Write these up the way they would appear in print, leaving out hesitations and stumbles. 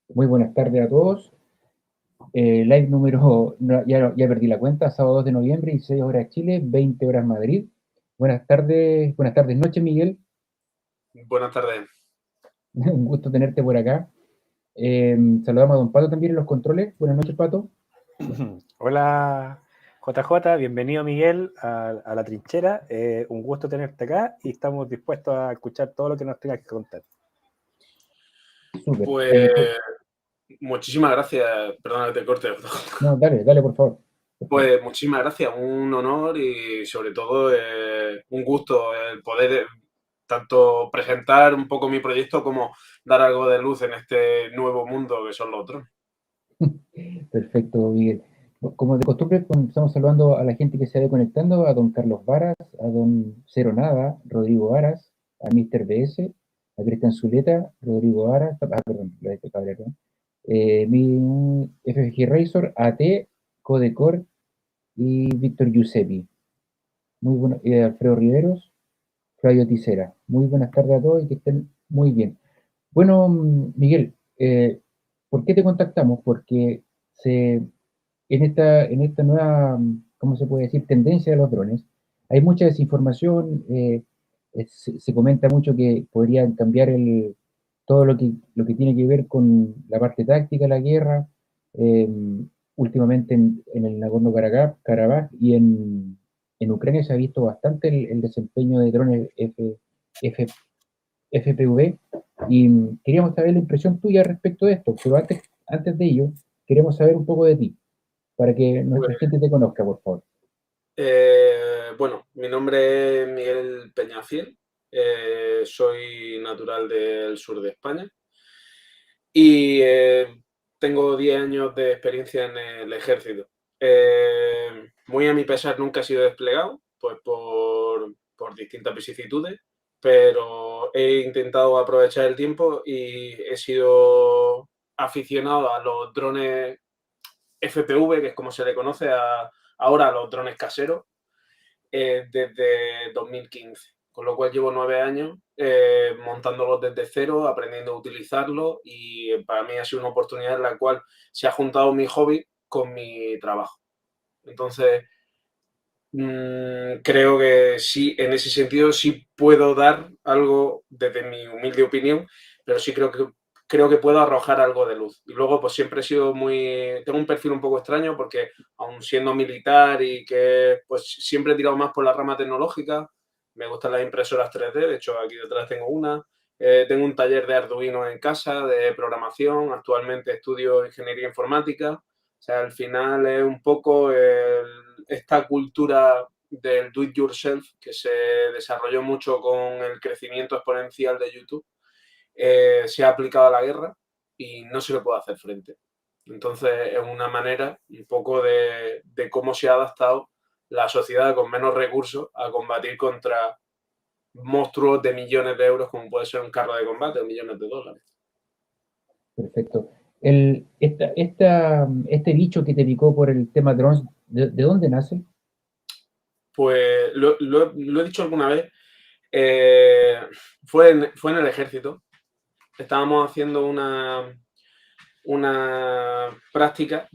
Muy buenas tardes a todos. Live número, ya perdí la cuenta, sábado 2 de noviembre, 16 horas Chile, 20 horas Madrid. Buenas tardes, noche Miguel. Buenas tardes. Un gusto tenerte por acá. Saludamos a don Pato también en los controles. Buenas noches, Pato. Hola JJ, bienvenido Miguel a la trinchera. Un gusto tenerte acá y estamos dispuestos a escuchar todo lo que nos tengas que contar. Súper. Pues muchísimas gracias. Perdona que te corte. No, dale, por favor. Pues muchísimas gracias. Un honor y sobre todo un gusto el poder tanto presentar un poco mi proyecto como dar algo de luz en este nuevo mundo que son los drones. Perfecto, Miguel. Como de costumbre, estamos saludando a la gente que se va conectando, a don Carlos Varas, a don Cero Nada, Rodrigo Varas, a Mr. BS, a Cristian Zuleta, Rodrigo Varas, perdón, lo dejé cabrero, mi FFG Razor, AT, Codecor y Víctor Giuseppi. Muy bueno, Alfredo Riveros, Flavio Ticera. Muy buenas tardes a todos y que estén muy bien. Bueno, Miguel, ¿por qué te contactamos? Porque en esta nueva, ¿cómo se puede decir?, tendencia de los drones, hay mucha desinformación, se comenta mucho que podrían cambiar todo lo que tiene que ver con la parte táctica de la guerra, eh, últimamente en el Nagorno-Karabaj y en Ucrania se ha visto bastante el desempeño de drones F, FPV y queríamos saber la impresión tuya respecto de esto, pero antes de ello, queremos saber un poco de ti para que Pues, nuestra gente te conozca, por favor. bueno, mi nombre es Miguel Peñafiel. Soy natural del sur de España y tengo 10 años de experiencia en el ejército. Muy a mi pesar nunca he sido desplegado, pues por distintas vicisitudes, pero he intentado aprovechar el tiempo y he sido aficionado a los drones FPV, que es como se le conoce ahora a los drones caseros, desde 2015. Con lo cual llevo 9 años montándolos desde cero, aprendiendo a utilizarlos y para mí ha sido una oportunidad en la cual se ha juntado mi hobby con mi trabajo. Entonces, creo que sí, en ese sentido sí puedo dar algo desde mi humilde opinión, pero sí creo que puedo arrojar algo de luz. Y luego, pues siempre he sido tengo un perfil un poco extraño porque aun siendo militar y que pues siempre he tirado más por la rama tecnológica, me gustan las impresoras 3D, de hecho aquí detrás tengo una. Tengo un taller de Arduino en casa, de programación, actualmente estudio ingeniería informática. O sea, al final es un poco esta cultura del do it yourself que se desarrolló mucho con el crecimiento exponencial de YouTube, se ha aplicado a la guerra y no se le puede hacer frente. Entonces es una manera un poco de cómo se ha adaptado la sociedad con menos recursos a combatir contra monstruos de millones de euros como puede ser un carro de combate o millones de dólares. Perfecto. Este bicho que te picó por el tema drones, ¿de dónde nace? Pues lo he dicho alguna vez, fue en el ejército. Estábamos haciendo una práctica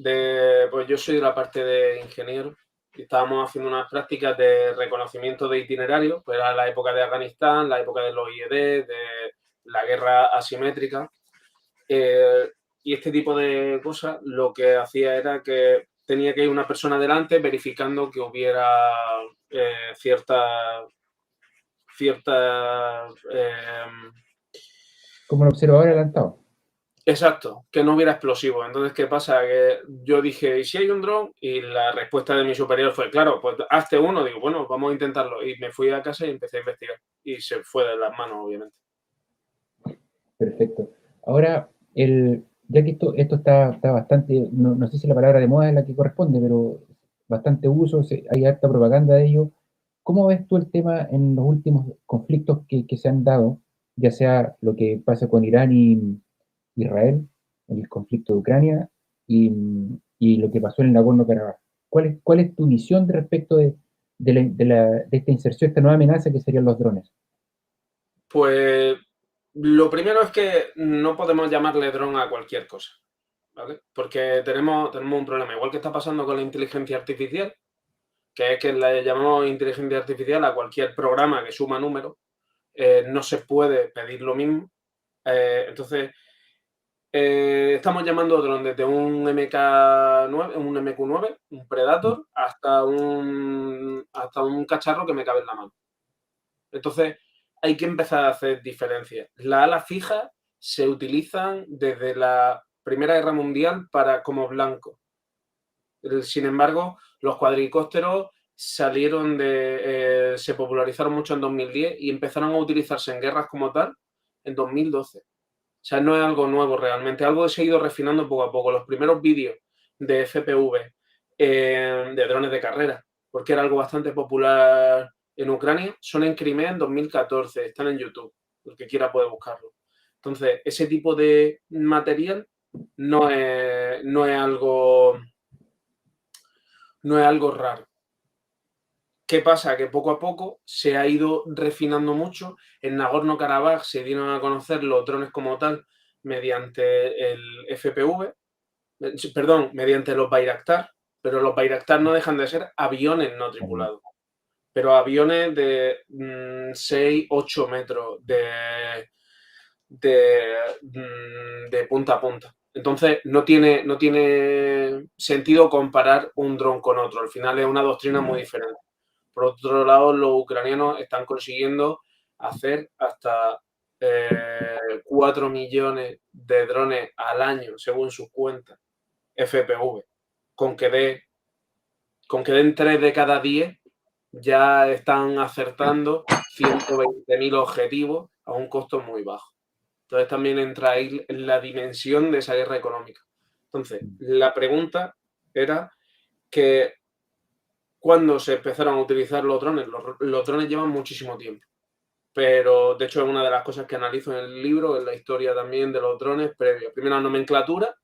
pues yo soy de la parte de ingeniero y estábamos haciendo unas prácticas de reconocimiento de itinerarios, pues era la época de Afganistán, la época de los IED, de la guerra asimétrica, y este tipo de cosas lo que hacía era que tenía que ir una persona delante verificando que hubiera cierta Como un observador adelantado. exacto, que no hubiera explosivos. Entonces, ¿qué pasa? Que yo dije, ¿y si hay un dron? Y la respuesta de mi superior fue, claro, pues hazte uno. Digo, bueno, vamos a intentarlo. Y me fui a casa y empecé a investigar. Y se fue de las manos, obviamente. Perfecto. Ahora, ya que esto está bastante, no sé si la palabra de moda es la que corresponde, pero bastante uso, hay harta propaganda de ello. ¿Cómo ves tú el tema en los últimos conflictos que se han dado, ya sea lo que pasa con Irán y Israel, en el conflicto de Ucrania, y lo que pasó en el Nagorno-Karabaj? ¿Cuál es tu visión respecto de esta inserción, esta nueva amenaza que serían los drones? Pues Lo primero es que no podemos llamarle dron a cualquier cosa, ¿vale? Porque tenemos un problema, igual que está pasando con la inteligencia artificial, que es que le llamamos inteligencia artificial a cualquier programa que suma números, no se puede pedir lo mismo. Entonces, estamos llamando dron desde un MK9, un MQ9, un Predator, hasta un cacharro que me cabe en la mano. Entonces, hay que empezar a hacer diferencias. Las alas fijas se utilizan desde la Primera Guerra Mundial como blanco. Sin embargo, los cuadricópteros se popularizaron mucho en 2010 y empezaron a utilizarse en guerras como tal en 2012. O sea, no es algo nuevo realmente, algo que se ha ido refinando poco a poco. Los primeros vídeos de FPV, de drones de carrera, porque era algo bastante popular en Ucrania, son en Crimea en 2014, están en YouTube, el que quiera puede buscarlo. Entonces, ese tipo de material no es algo raro. ¿Qué pasa? Que poco a poco se ha ido refinando mucho. En Nagorno-Karabaj se dieron a conocer los drones como tal mediante el FPV, mediante los Bayraktar, pero los Bayraktar no dejan de ser aviones no tripulados, pero aviones de 6, 8 metros de punta a punta. Entonces, no tiene sentido comparar un dron con otro. Al final es una doctrina muy diferente. Por otro lado, los ucranianos están consiguiendo hacer hasta 4 millones de drones al año, según sus cuentas, FPV. Con que den 3 de cada 10, ya están acertando 120.000 objetivos a un costo muy bajo. Entonces también entra ahí la dimensión de esa guerra económica. Entonces, la pregunta era que cuando se empezaron a utilizar los drones, los drones llevan muchísimo tiempo, pero de hecho es una de las cosas que analizo en el libro, en la historia también de los drones previa. Primero la nomenclatura,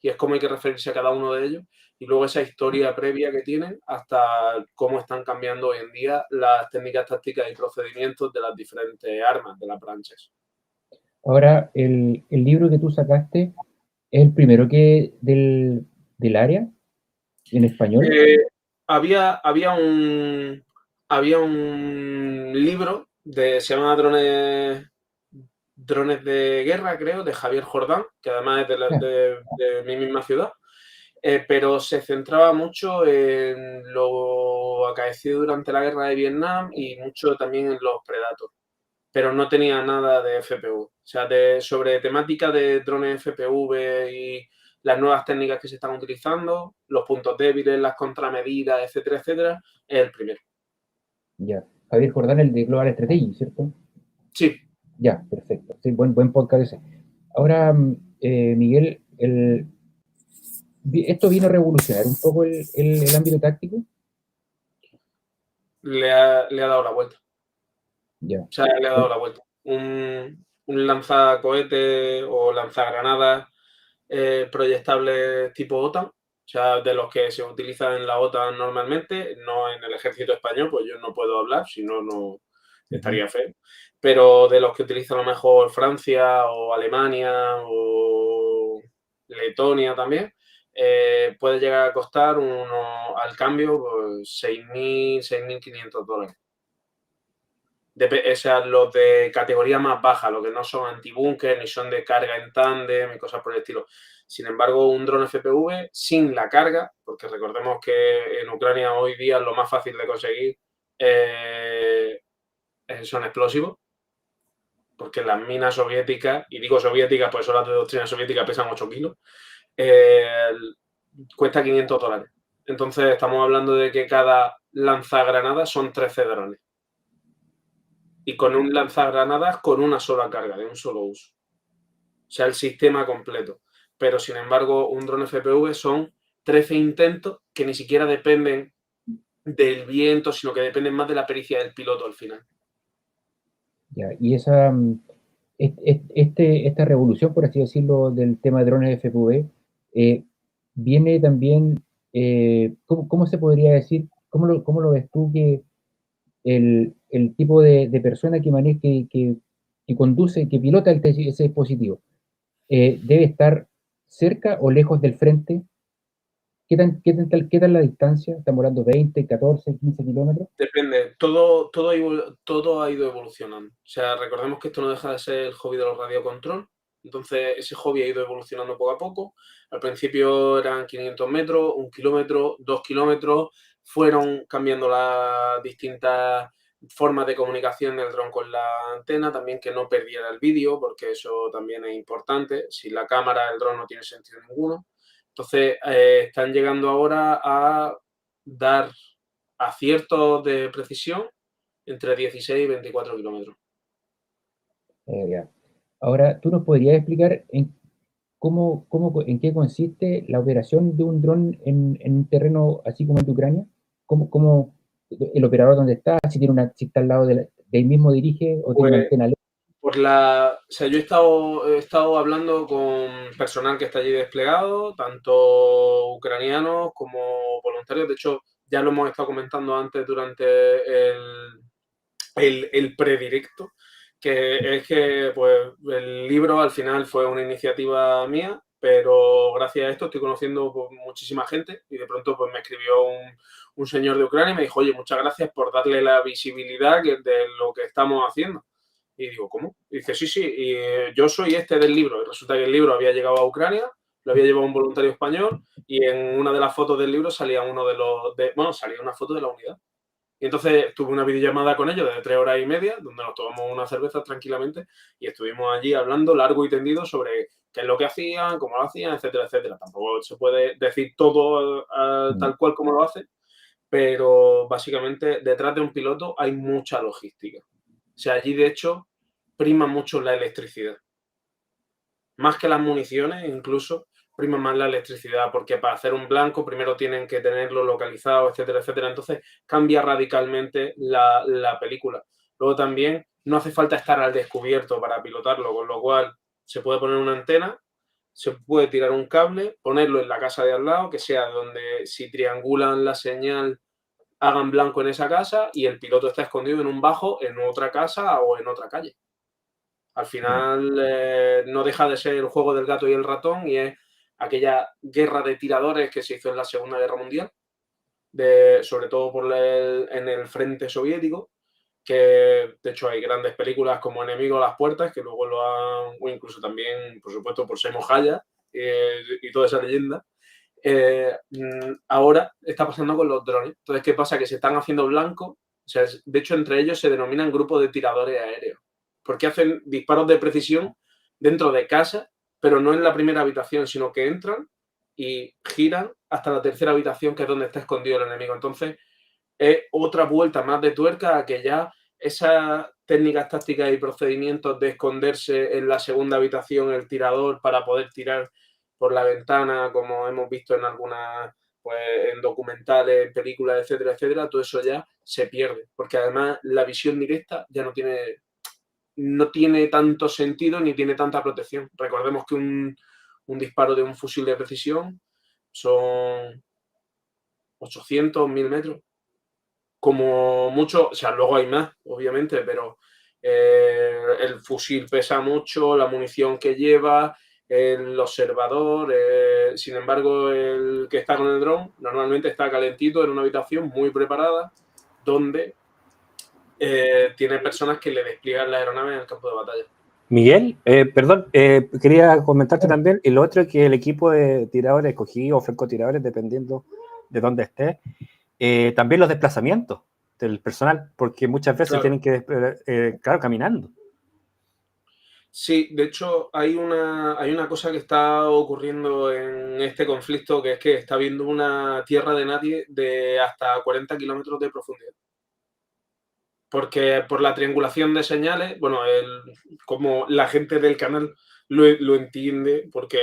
y es cómo hay que referirse a cada uno de ellos, y luego esa historia previa que tienen hasta cómo están cambiando hoy en día las técnicas tácticas y procedimientos de las diferentes armas, de las branches. Ahora, el libro que tú sacaste es el primero del área en español. Había un libro se llama Drones de Guerra, creo, de Javier Jordán, que además es de mi misma ciudad, pero se centraba mucho en lo acaecido durante la guerra de Vietnam y mucho también en los Predator, pero no tenía nada de FPV. O sea, sobre temática de drones FPV y las nuevas técnicas que se están utilizando, los puntos débiles, las contramedidas, etcétera, etcétera, es el primero. Ya. Javier Jordán, el de Global Strategy, ¿cierto? Sí. Ya, perfecto. Sí, buen podcast ese. Ahora, Miguel, ¿esto vino a revolucionar un poco el ámbito táctico? Le ha dado la vuelta. Ya. O sea, le ha dado la vuelta. Un lanzacohetes o lanzagranadas proyectables tipo OTAN, o sea, de los que se utilizan en la OTAN normalmente, no en el ejército español, pues yo no puedo hablar, si no, no estaría feo. Pero de los que utiliza a lo mejor Francia o Alemania o Letonia también, puede llegar a costar al cambio pues, 6.000, 6.500 dólares. O sea, los de categoría más baja, los que no son antibúnker ni son de carga en tándem y cosas por el estilo. Sin embargo, un dron FPV sin la carga, porque recordemos que en Ucrania hoy día lo más fácil de conseguir son explosivos, porque las minas soviéticas, y digo soviéticas pues son las de doctrina soviética, pesan 8 kilos, cuesta 500 dólares. Entonces estamos hablando de que cada lanzagranadas son 13 drones. Y con un lanzagranadas con una sola carga, de un solo uso. O sea, el sistema completo. Pero, sin embargo, un dron FPV son 13 intentos que ni siquiera dependen del viento, sino que dependen más de la pericia del piloto al final. Ya, y esta revolución, por así decirlo, del tema de drones FPV, viene también, ¿cómo se podría decir? ¿Cómo lo ves tú que el tipo de persona que maneja, que que conduce, que pilota ese dispositivo, debe estar cerca o lejos del frente? ¿Qué tal la distancia? ¿Estamos hablando 20, 14, 15 kilómetros? Depende, todo ha ido evolucionando. O sea, recordemos que esto no deja de ser el hobby de los radiocontrol. Entonces, ese hobby ha ido evolucionando poco a poco. Al principio eran 500 metros, 1 kilómetro, 2 kilómetros. Fueron cambiando las distintas formas de comunicación del dron con la antena. También que no perdiera el vídeo, porque eso también es importante. Sin la cámara, el dron no tiene sentido ninguno. Entonces, están llegando ahora a dar aciertos de precisión entre 16 y 24 kilómetros. Ya. Ahora, ¿tú nos podrías explicar en qué consiste la operación de un dron en un terreno así como en Ucrania? ¿Cómo el operador dónde está? Si está al lado del mismo dirige o tiene una Pues, antena lejos. o sea, yo he estado hablando con personal que está allí desplegado, tanto ucranianos como voluntarios. De hecho, ya lo hemos estado comentando antes durante el predirecto, que es que pues, el libro al final fue una iniciativa mía, pero gracias a esto estoy conociendo pues, muchísima gente y de pronto pues, me escribió un señor de Ucrania y me dijo, oye, muchas gracias por darle la visibilidad de lo que estamos haciendo. Y digo, ¿cómo? Y dice, sí, sí, y yo soy este del libro. Y resulta que el libro había llegado a Ucrania, lo había llevado un voluntario español y en una de las fotos del libro salía salía una foto de la unidad. Y entonces tuve una videollamada con ellos de 3 horas y media, donde nos tomamos una cerveza tranquilamente y estuvimos allí hablando largo y tendido sobre qué es lo que hacían, cómo lo hacían, etcétera, etcétera. Tampoco se puede decir todo tal cual como lo hacen, pero básicamente detrás de un piloto hay mucha logística. O sea, allí de hecho prima mucho la electricidad. Más que las municiones, incluso prima más la electricidad, porque para hacer un blanco primero tienen que tenerlo localizado, etcétera, etcétera. Entonces cambia radicalmente la película. Luego también no hace falta estar al descubierto para pilotarlo, con lo cual se puede poner una antena, se puede tirar un cable, ponerlo en la casa de al lado, que sea donde si triangulan la señal hagan blanco en esa casa y el piloto está escondido en un bajo en otra casa o en otra calle. Al final no deja de ser el juego del gato y el ratón y es aquella guerra de tiradores que se hizo en la Segunda Guerra Mundial, sobre todo en el frente soviético, que de hecho hay grandes películas como Enemigo a las puertas, que luego lo han, o incluso también, por supuesto, por Semo Hayek y toda esa leyenda. Ahora está pasando con los drones. Entonces, ¿qué pasa? Que se están haciendo blancos. O sea, de hecho, entre ellos se denominan grupos de tiradores aéreos. Porque hacen disparos de precisión dentro de casa, pero no en la primera habitación, sino que entran y giran hasta la tercera habitación, que es donde está escondido el enemigo. Entonces, es otra vuelta más de tuerca a que ya esas técnicas tácticas y procedimientos de esconderse en la segunda habitación el tirador para poder tirar por la ventana, como hemos visto en algunas, pues en documentales, películas, etcétera, etcétera, todo eso ya se pierde, porque además la visión directa ya no tiene tanto sentido ni tiene tanta protección. Recordemos que un disparo de un fusil de precisión son 800, 1000 metros. Como mucho, o sea, luego hay más, obviamente, pero el fusil pesa mucho, la munición que lleva, el observador, sin embargo, el que está con el dron normalmente está calentito en una habitación muy preparada, donde tiene personas que le despliegan la aeronave en el campo de batalla. Miguel, perdón, quería comentarte también, y lo otro es que el equipo de tiradores escogido o francotiradores, dependiendo de dónde esté, también los desplazamientos del personal, porque muchas veces tienen que, claro, caminando. Sí, de hecho hay una cosa que está ocurriendo en este conflicto, que es que está habiendo una tierra de nadie de hasta 40 kilómetros de profundidad. Porque por la triangulación de señales, bueno, como la gente del canal lo entiende, porque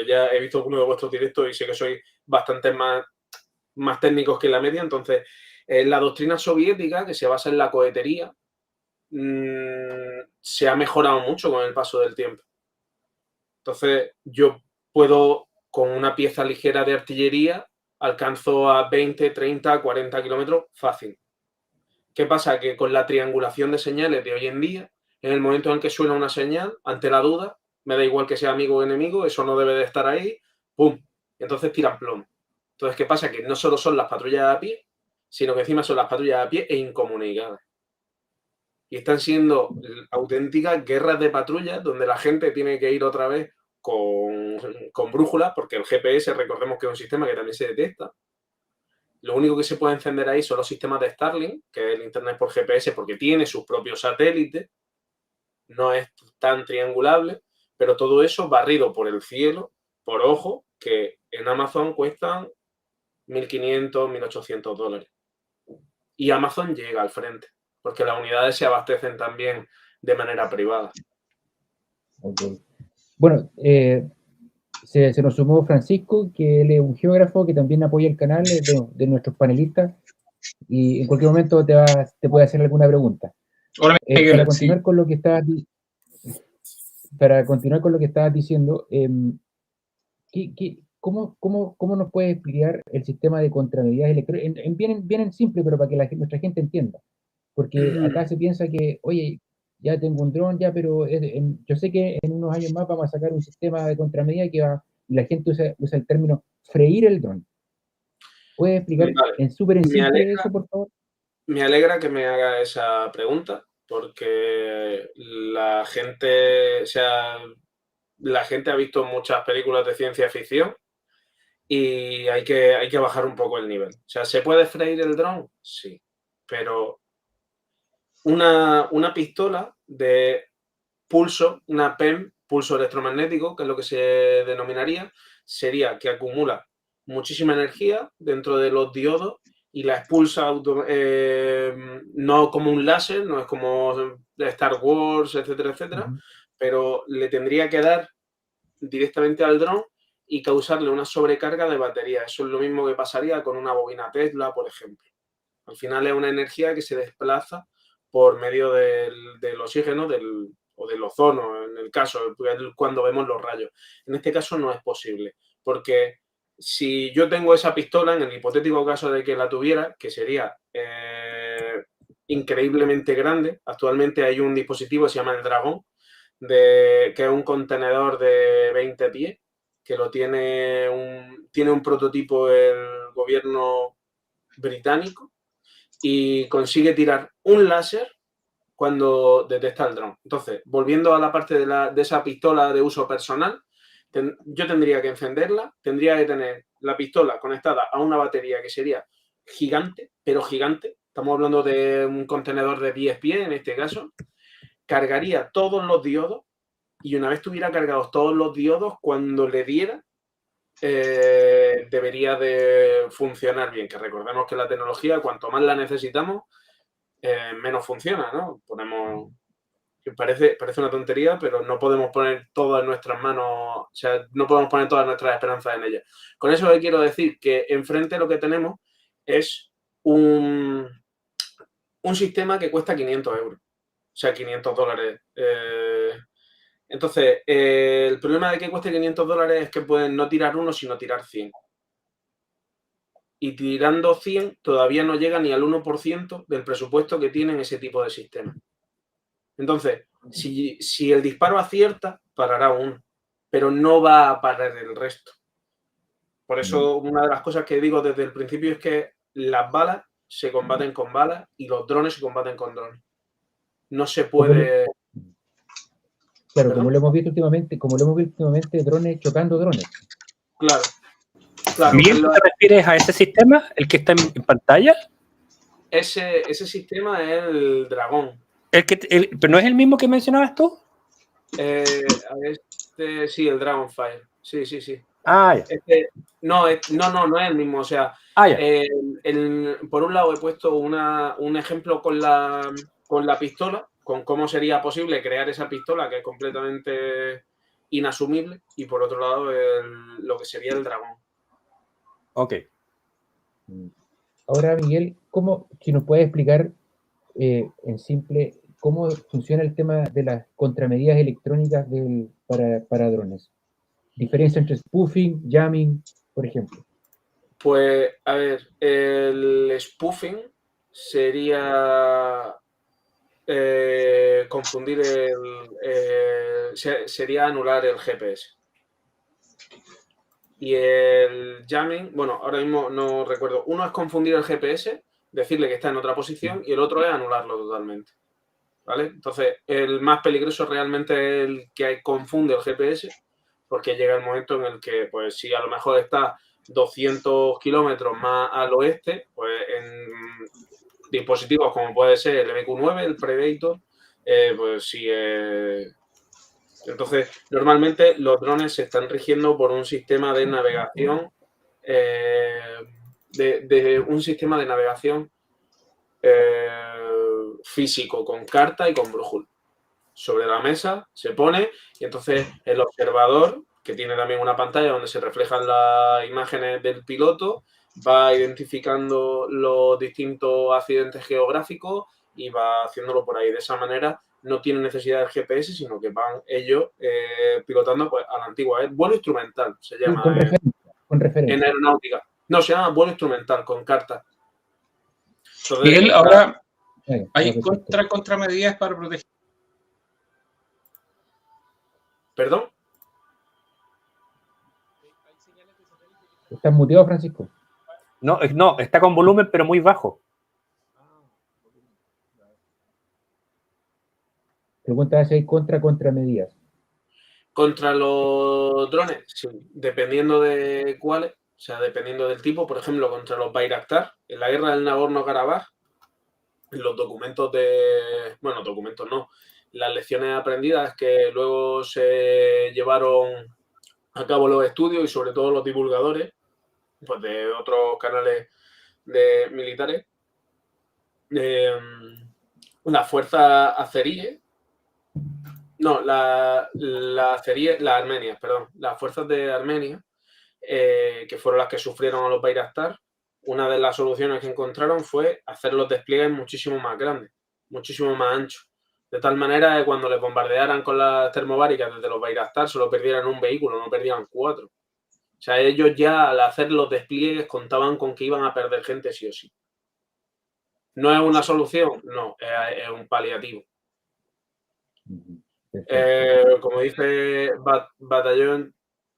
ya he visto algunos de vuestros directos y sé que sois bastante más técnicos que la media, entonces la doctrina soviética, que se basa en la cohetería, se ha mejorado mucho con el paso del tiempo. Entonces, yo puedo, con una pieza ligera de artillería, alcanzo a 20, 30, 40 kilómetros fácil. ¿Qué pasa? Que con la triangulación de señales de hoy en día, En el momento en que suena una señal, ante la duda, me da igual que sea amigo o enemigo, eso no debe de estar ahí, ¡pum! Entonces tiran plomo. Entonces, ¿qué pasa? Que no solo son las patrullas a pie, sino que encima son las patrullas a pie e incomunicadas. Y están siendo auténticas guerras de patrullas donde la gente tiene que ir otra vez con brújula, porque el GPS, recordemos que es un sistema que también se detecta. Lo único que se puede encender ahí son los sistemas de Starlink, que es el Internet por GPS, porque tiene sus propios satélites, no es tan triangulable, pero todo eso barrido por el cielo, por ojo, que en Amazon cuestan 1.500, 1.800 dólares. Y Amazon llega al frente, porque las unidades se abastecen también de manera privada. Okay. Bueno, se nos sumó Francisco, que él es un geógrafo que también apoya el canal de nuestros panelistas, y en cualquier momento te puede hacer alguna pregunta. Hola, Miguel, Para continuar con lo que estabas diciendo, ¿cómo nos puedes explicar el sistema de contramedidas electrónicas? Bien en simple, pero para que nuestra gente entienda. Porque acá se piensa que, oye, ya tengo un dron, ya, pero yo sé que en unos años más vamos a sacar un sistema de contramedida y la gente usa el término freír el dron. ¿Puedes explicar en súper simple eso, por favor? Me alegra que me haga esa pregunta, porque la gente ha visto muchas películas de ciencia ficción y hay que bajar un poco el nivel. O sea, ¿se puede freír el dron? Sí, pero una pistola de pulso, una PEM, pulso electromagnético, que es lo que se denominaría, sería que acumula muchísima energía dentro de los diodos y la expulsa no como un láser, no es como Star Wars, etcétera, etcétera, pero le tendría que dar directamente al dron y causarle una sobrecarga de batería. Eso es lo mismo que pasaría con una bobina Tesla, por ejemplo. Al final es una energía que se desplaza por medio del oxígeno o del ozono, en el caso, cuando vemos los rayos. En este caso no es posible, porque si yo tengo esa pistola, en el hipotético caso de que la tuviera, que sería increíblemente grande, actualmente hay un dispositivo que se llama el Dragón, que es un contenedor de 20 pies, que tiene un prototipo el gobierno británico, y consigue tirar un láser cuando detecta el dron. Entonces, volviendo a la parte de esa pistola de uso personal, yo tendría que encenderla, tendría que tener la pistola conectada a una batería que sería gigante, pero gigante. Estamos hablando de un contenedor de 10 pies en este caso. Cargaría todos los diodos y una vez tuviera cargados todos los diodos, cuando le diera, debería de funcionar bien, que recordemos que la tecnología, cuanto más la necesitamos, menos funciona, ¿no? Parece una tontería, pero no podemos poner todas nuestras manos, o sea, no podemos poner todas nuestras esperanzas en ella. Con eso quiero decir que enfrente lo que tenemos es un sistema que cuesta 500 euros, o sea, 500 dólares. Entonces, el problema de que cueste 500 dólares es que pueden no tirar uno, sino tirar 100. Y tirando 100 todavía no llega ni al 1% del presupuesto que tienen ese tipo de sistemas. Entonces, si el disparo acierta, parará uno, pero no va a parar el resto. Por eso, una de las cosas que digo desde el principio es que las balas se combaten con balas y los drones se combaten con drones. No se puede... Claro, como lo hemos visto últimamente, drones chocando drones. Claro. ¿Bien te refieres a ese sistema, el que está en pantalla? Ese sistema es el Dragón. ¿Pero no es el mismo que mencionabas tú? Sí, el Dragonfire. Sí. Ah, ya. No es el mismo. O sea, por un lado he puesto un ejemplo con la pistola, con cómo sería posible crear esa pistola, que es completamente inasumible, y por otro lado lo que sería el Dragón. Ok. Ahora, Miguel, si nos puedes explicar en simple cómo funciona el tema de las contramedidas electrónicas para drones? Diferencia entre spoofing, jamming, por ejemplo. Pues, a ver, el spoofing sería confundir sería anular el GPS. Y el jamming, bueno, ahora mismo no recuerdo. Uno es confundir el GPS, decirle que está en otra posición, y el otro es anularlo totalmente. ¿Vale? Entonces, el más peligroso realmente es el que confunde el GPS, porque llega el momento en el que, pues, si a lo mejor está 200 kilómetros más al oeste, pues en dispositivos como puede ser el MQ9, el Predator, pues sí. Entonces, normalmente los drones se están rigiendo por un sistema de navegación, de un sistema de navegación físico, con carta y con brújula. Sobre la mesa se pone y entonces el observador, que tiene también una pantalla donde se reflejan las imágenes del piloto, va identificando los distintos accidentes geográficos y va haciéndolo por ahí. De esa manera no tienen necesidad del GPS, sino que van ellos pilotando pues, a la antigua. Es vuelo instrumental, se llama con referencia. en aeronáutica. No, se llama vuelo instrumental, con carta. Entonces, Miguel, ahora hay contramedidas para proteger. ¿Perdón? ¿Estás muteado, Francisco? No, está con volumen, pero muy bajo. Pregunta si hay contramedidas. Contra los drones, sí, dependiendo de cuáles, o sea, dependiendo del tipo. Por ejemplo, contra los Bayraktar, en la guerra del Nagorno-Karabaj, en los documentos bueno, documentos no, las lecciones aprendidas que luego se llevaron a cabo los estudios y sobre todo los divulgadores, pues de otros canales militares, las fuerzas azeríes, no, las armenias, perdón, las fuerzas de Armenia, que fueron las que sufrieron a los Bayraktar, una de las soluciones que encontraron fue hacer los despliegues muchísimo más grandes, muchísimo más anchos. De tal manera que cuando les bombardearan con las termobáricas desde los Bayraktar solo perdieran un vehículo, no perdían 4. O sea, ellos ya al hacer los despliegues contaban con que iban a perder gente sí o sí. ¿No es una solución? No, es un paliativo. Como dice Batallón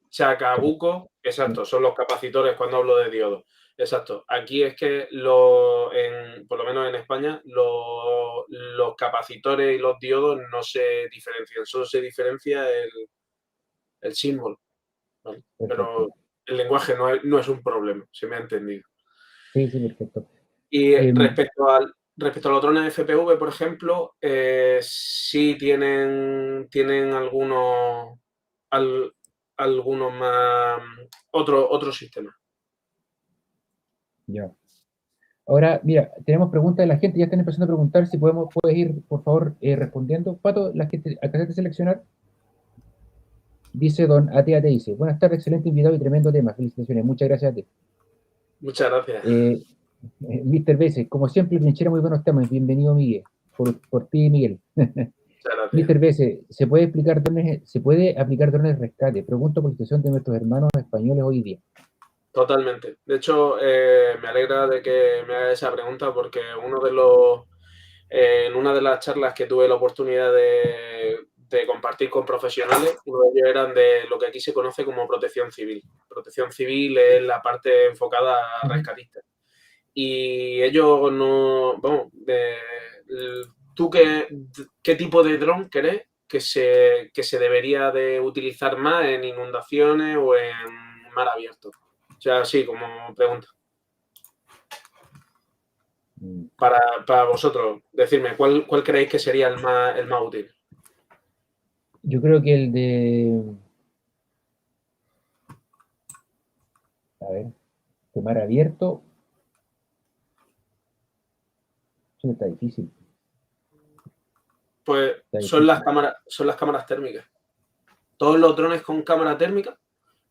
Chacabuco, exacto, son los capacitores cuando hablo de diodos. Exacto. Aquí es que, por lo menos en España, los capacitores y los diodos no se diferencian, solo se diferencia el símbolo. ¿Vale? Pero el lenguaje no es un problema, se me ha entendido. Sí, perfecto. Y respecto a los drones FPV, por ejemplo, sí tienen algunos más, otro sistema. Ya. Ahora, mira, tenemos preguntas de la gente, ya están empezando a preguntar si puedes ir, por favor, respondiendo. Pato, la gente, acá de seleccionar. Dice don Atea, dice, buenas tardes, excelente invitado y tremendo tema, felicitaciones, muchas gracias a ti. Muchas gracias. Mr. Bese, como siempre, trinchera muy buenos temas, bienvenido Miguel, por ti Miguel. Mr. Bese, ¿se puede aplicar drones de rescate? Pregunto por la situación de nuestros hermanos españoles hoy día. Totalmente. De hecho, me alegra de que me haga esa pregunta porque en una de las charlas que tuve la oportunidad de compartir con profesionales, uno de ellos eran de lo que aquí se conoce como protección civil. Protección civil es la parte enfocada a rescatistas. Y ellos no... Vamos, ¿tú qué tipo de dron crees que se debería de utilizar más en inundaciones o en mar abierto? O sea, sí, como pregunta. Para vosotros, decirme, ¿cuál creéis que sería el más útil? Yo creo que el de... A ver, de mar abierto... Eso está difícil. Pues son las cámaras térmicas. Todos los drones con cámara térmica,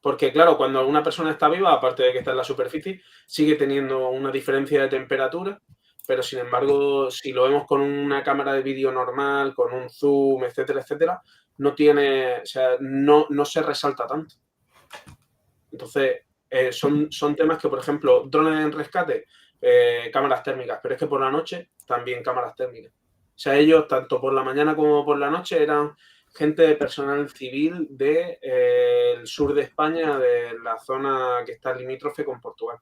porque claro, cuando una persona está viva, aparte de que está en la superficie, sigue teniendo una diferencia de temperatura, pero sin embargo, si lo vemos con una cámara de vídeo normal, con un zoom, etcétera, etcétera, no se resalta tanto. Entonces, son temas que, por ejemplo, drones en rescate, cámaras térmicas, pero es que por la noche también cámaras térmicas. sea, ellos, tanto por la mañana como por la noche, eran gente de personal civil del sur de España, de la zona que está limítrofe con Portugal.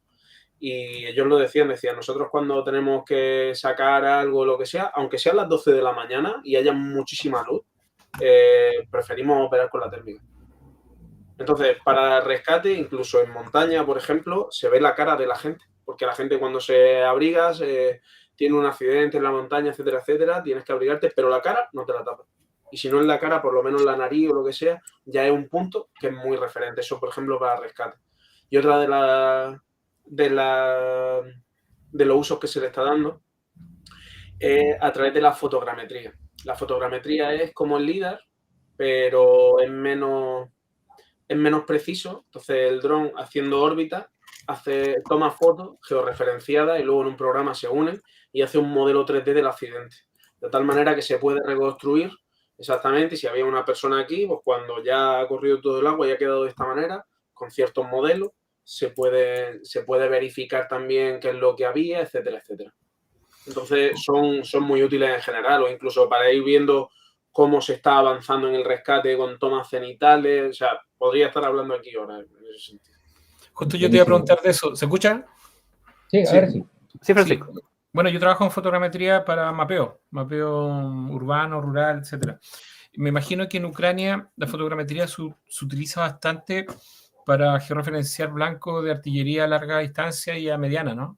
Y ellos lo decían, nosotros cuando tenemos que sacar algo o lo que sea, aunque sean las 12 de la mañana y haya muchísima luz, preferimos operar con la térmica. Entonces, para rescate, incluso en montaña, por ejemplo, se ve la cara de la gente, porque la gente cuando se abriga, tiene un accidente en la montaña, etcétera, etcétera, tienes que abrigarte, pero la cara no te la tapas. Y si no en la cara, por lo menos la nariz o lo que sea, ya es un punto que es muy referente. Eso, por ejemplo, para rescate. Y otra de los usos que se le está dando es a través de la fotogrametría. La fotogrametría es como el LIDAR, pero es menos preciso. Entonces el dron, haciendo órbita, toma fotos georreferenciadas y luego en un programa se unen y hace un modelo 3D del accidente. De tal manera que se puede reconstruir exactamente, y si había una persona aquí, pues cuando ya ha corrido todo el agua y ha quedado de esta manera, con ciertos modelos, se puede verificar también qué es lo que había, etcétera, etcétera. Entonces son muy útiles en general, o incluso para ir viendo cómo se está avanzando en el rescate con tomas cenitales. O sea, podría estar hablando aquí ahora en ese sentido. Justo yo te iba a preguntar de eso. ¿Se escucha? Sí, a ver si. Sí, Francisco. Sí. Bueno, yo trabajo en fotogrametría para mapeo urbano, rural, etcétera. Me imagino que en Ucrania la fotogrametría se utiliza bastante para georreferenciar blancos de artillería a larga distancia y a mediana, ¿no?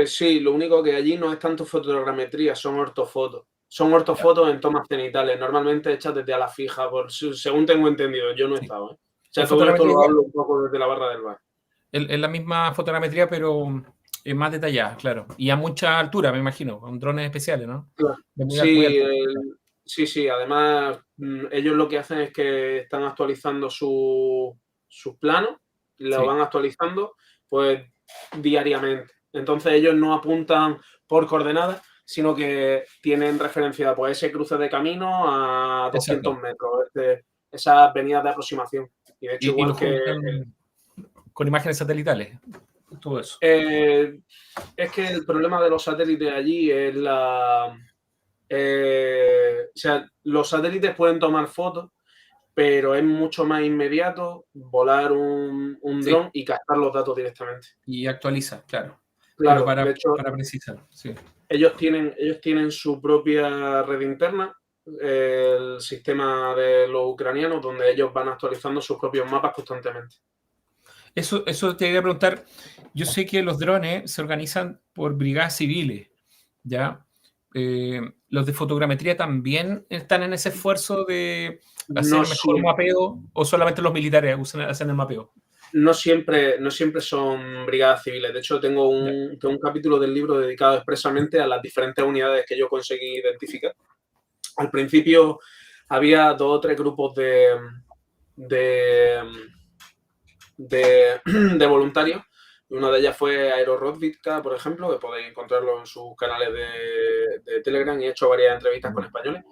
Sí, lo único que allí no es tanto fotogrametría, son ortofotos. Son ortofotos en tomas cenitales, normalmente hechas desde a la fija, según tengo entendido. Yo no he estado. O sea, todo esto lo hablo un poco desde la barra del bar. Es la misma fotogrametría, pero más detallada, claro. Y a mucha altura, me imagino, con drones especiales, ¿no? Claro. Sí, además ellos lo que hacen es que están actualizando sus planos, lo van actualizando pues diariamente. Entonces ellos no apuntan por coordenadas, sino que tienen referencia pues ese cruce de camino a 200 metros, esas venidas de aproximación. Y de hecho, igual que con imágenes satelitales, todo eso. Es que el problema de los satélites allí es o sea, los satélites pueden tomar fotos, pero es mucho más inmediato volar un dron y captar los datos directamente. Y actualiza, claro. Claro, pero de hecho, para precisar, sí. Ellos tienen su propia red interna, el sistema de los ucranianos, donde ellos van actualizando sus propios mapas constantemente. Eso te quería preguntar. Yo sé que los drones se organizan por brigadas civiles, ¿ya? ¿Los de fotogrametría también están en ese esfuerzo de hacer mejor mapeo o solamente los militares hacen el mapeo? No siempre son brigadas civiles. De hecho, tengo un capítulo del libro dedicado expresamente a las diferentes unidades que yo conseguí identificar. Al principio había 2 o 3 grupos de voluntarios. Una de ellas fue Aerorozvitka, por ejemplo, que podéis encontrarlo en sus canales de Telegram, y he hecho varias entrevistas con españoles.